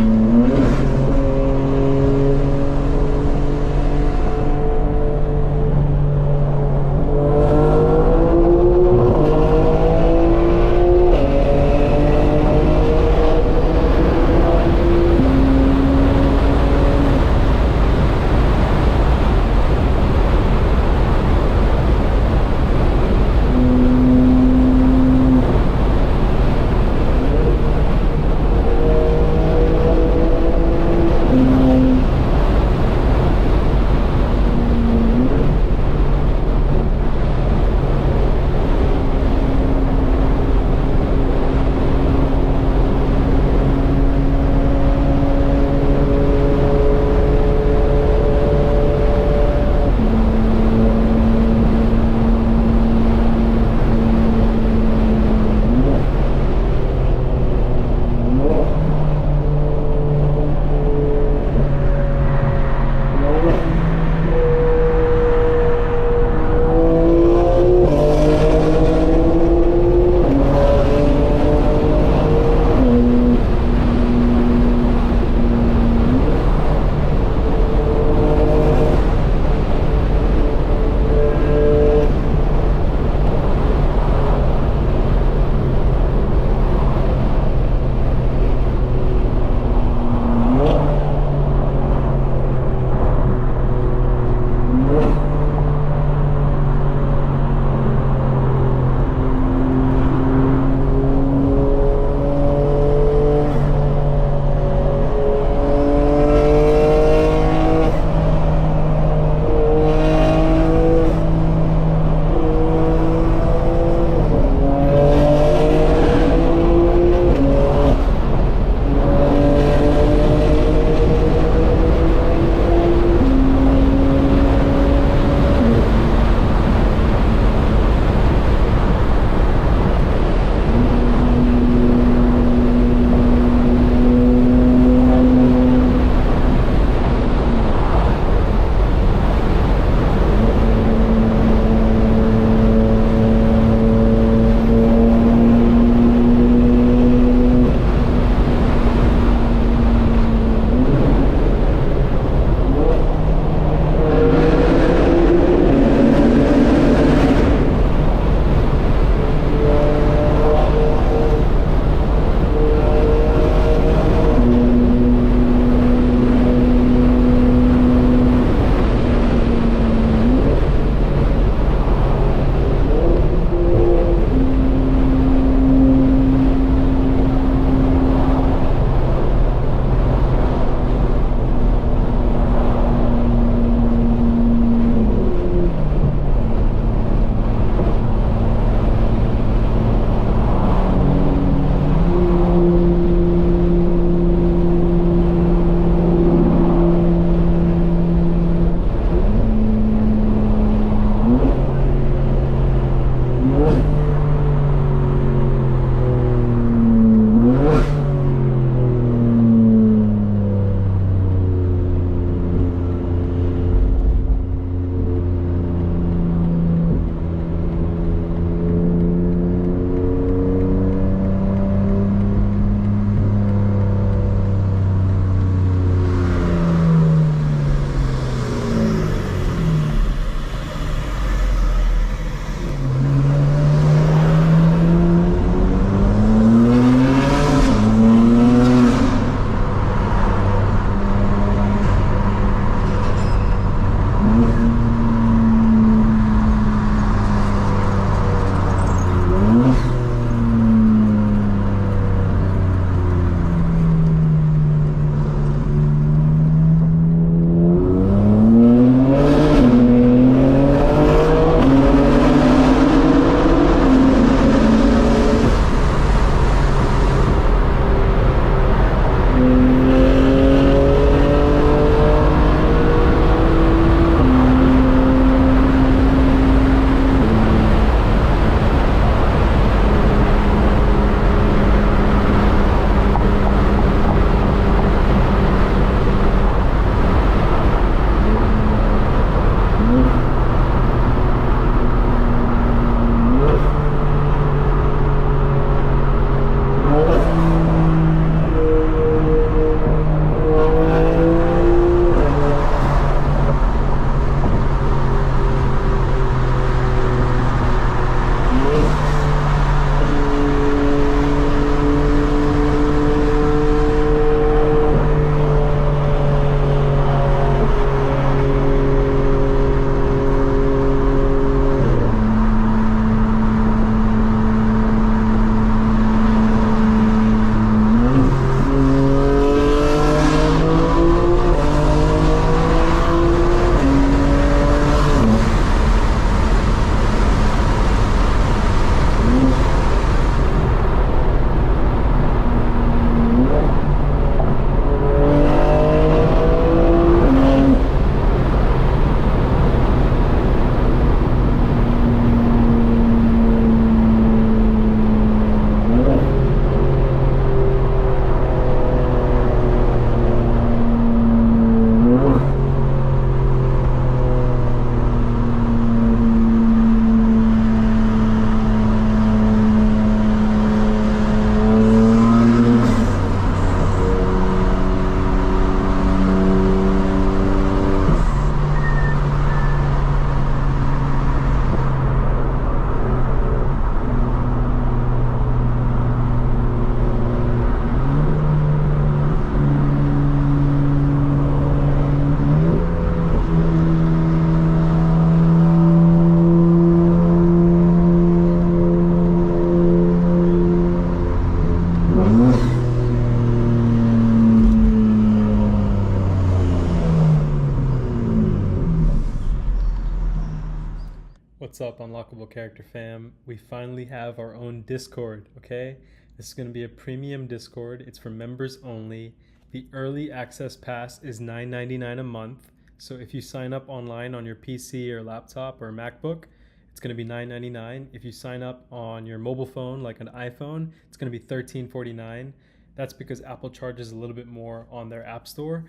A: up, Unlockable Character fam? We finally have our own Discord, okay? This is going to be a premium Discord. It's for members only. The early access pass is $9.99 a month. So if you sign up online on your PC or laptop or MacBook, it's going to be $9.99. If you sign up on your mobile phone, like an iPhone, it's going to be $13.49. That's because Apple charges a little bit more on their App Store.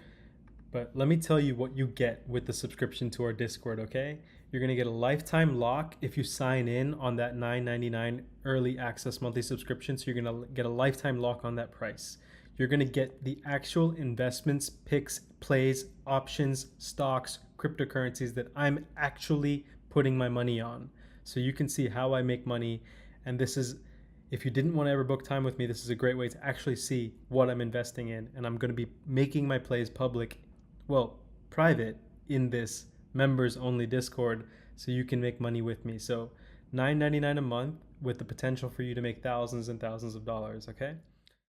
A: But let me tell you what you get with the subscription to our Discord, okay? You're gonna get a lifetime lock if you sign in on that $9.99 early access monthly subscription. So you're gonna get a lifetime lock on that price. You're gonna get the actual investments, picks, plays, options, stocks, cryptocurrencies that I'm actually putting my money on. So you can see how I make money. And this is, if you didn't want to ever book time with me, this is a great way to actually see what I'm investing in. And I'm gonna be making my plays public, well, private, in this members only Discord, so you can make money with me. So $9.99 a month with the potential for you to make thousands and thousands of dollars, okay?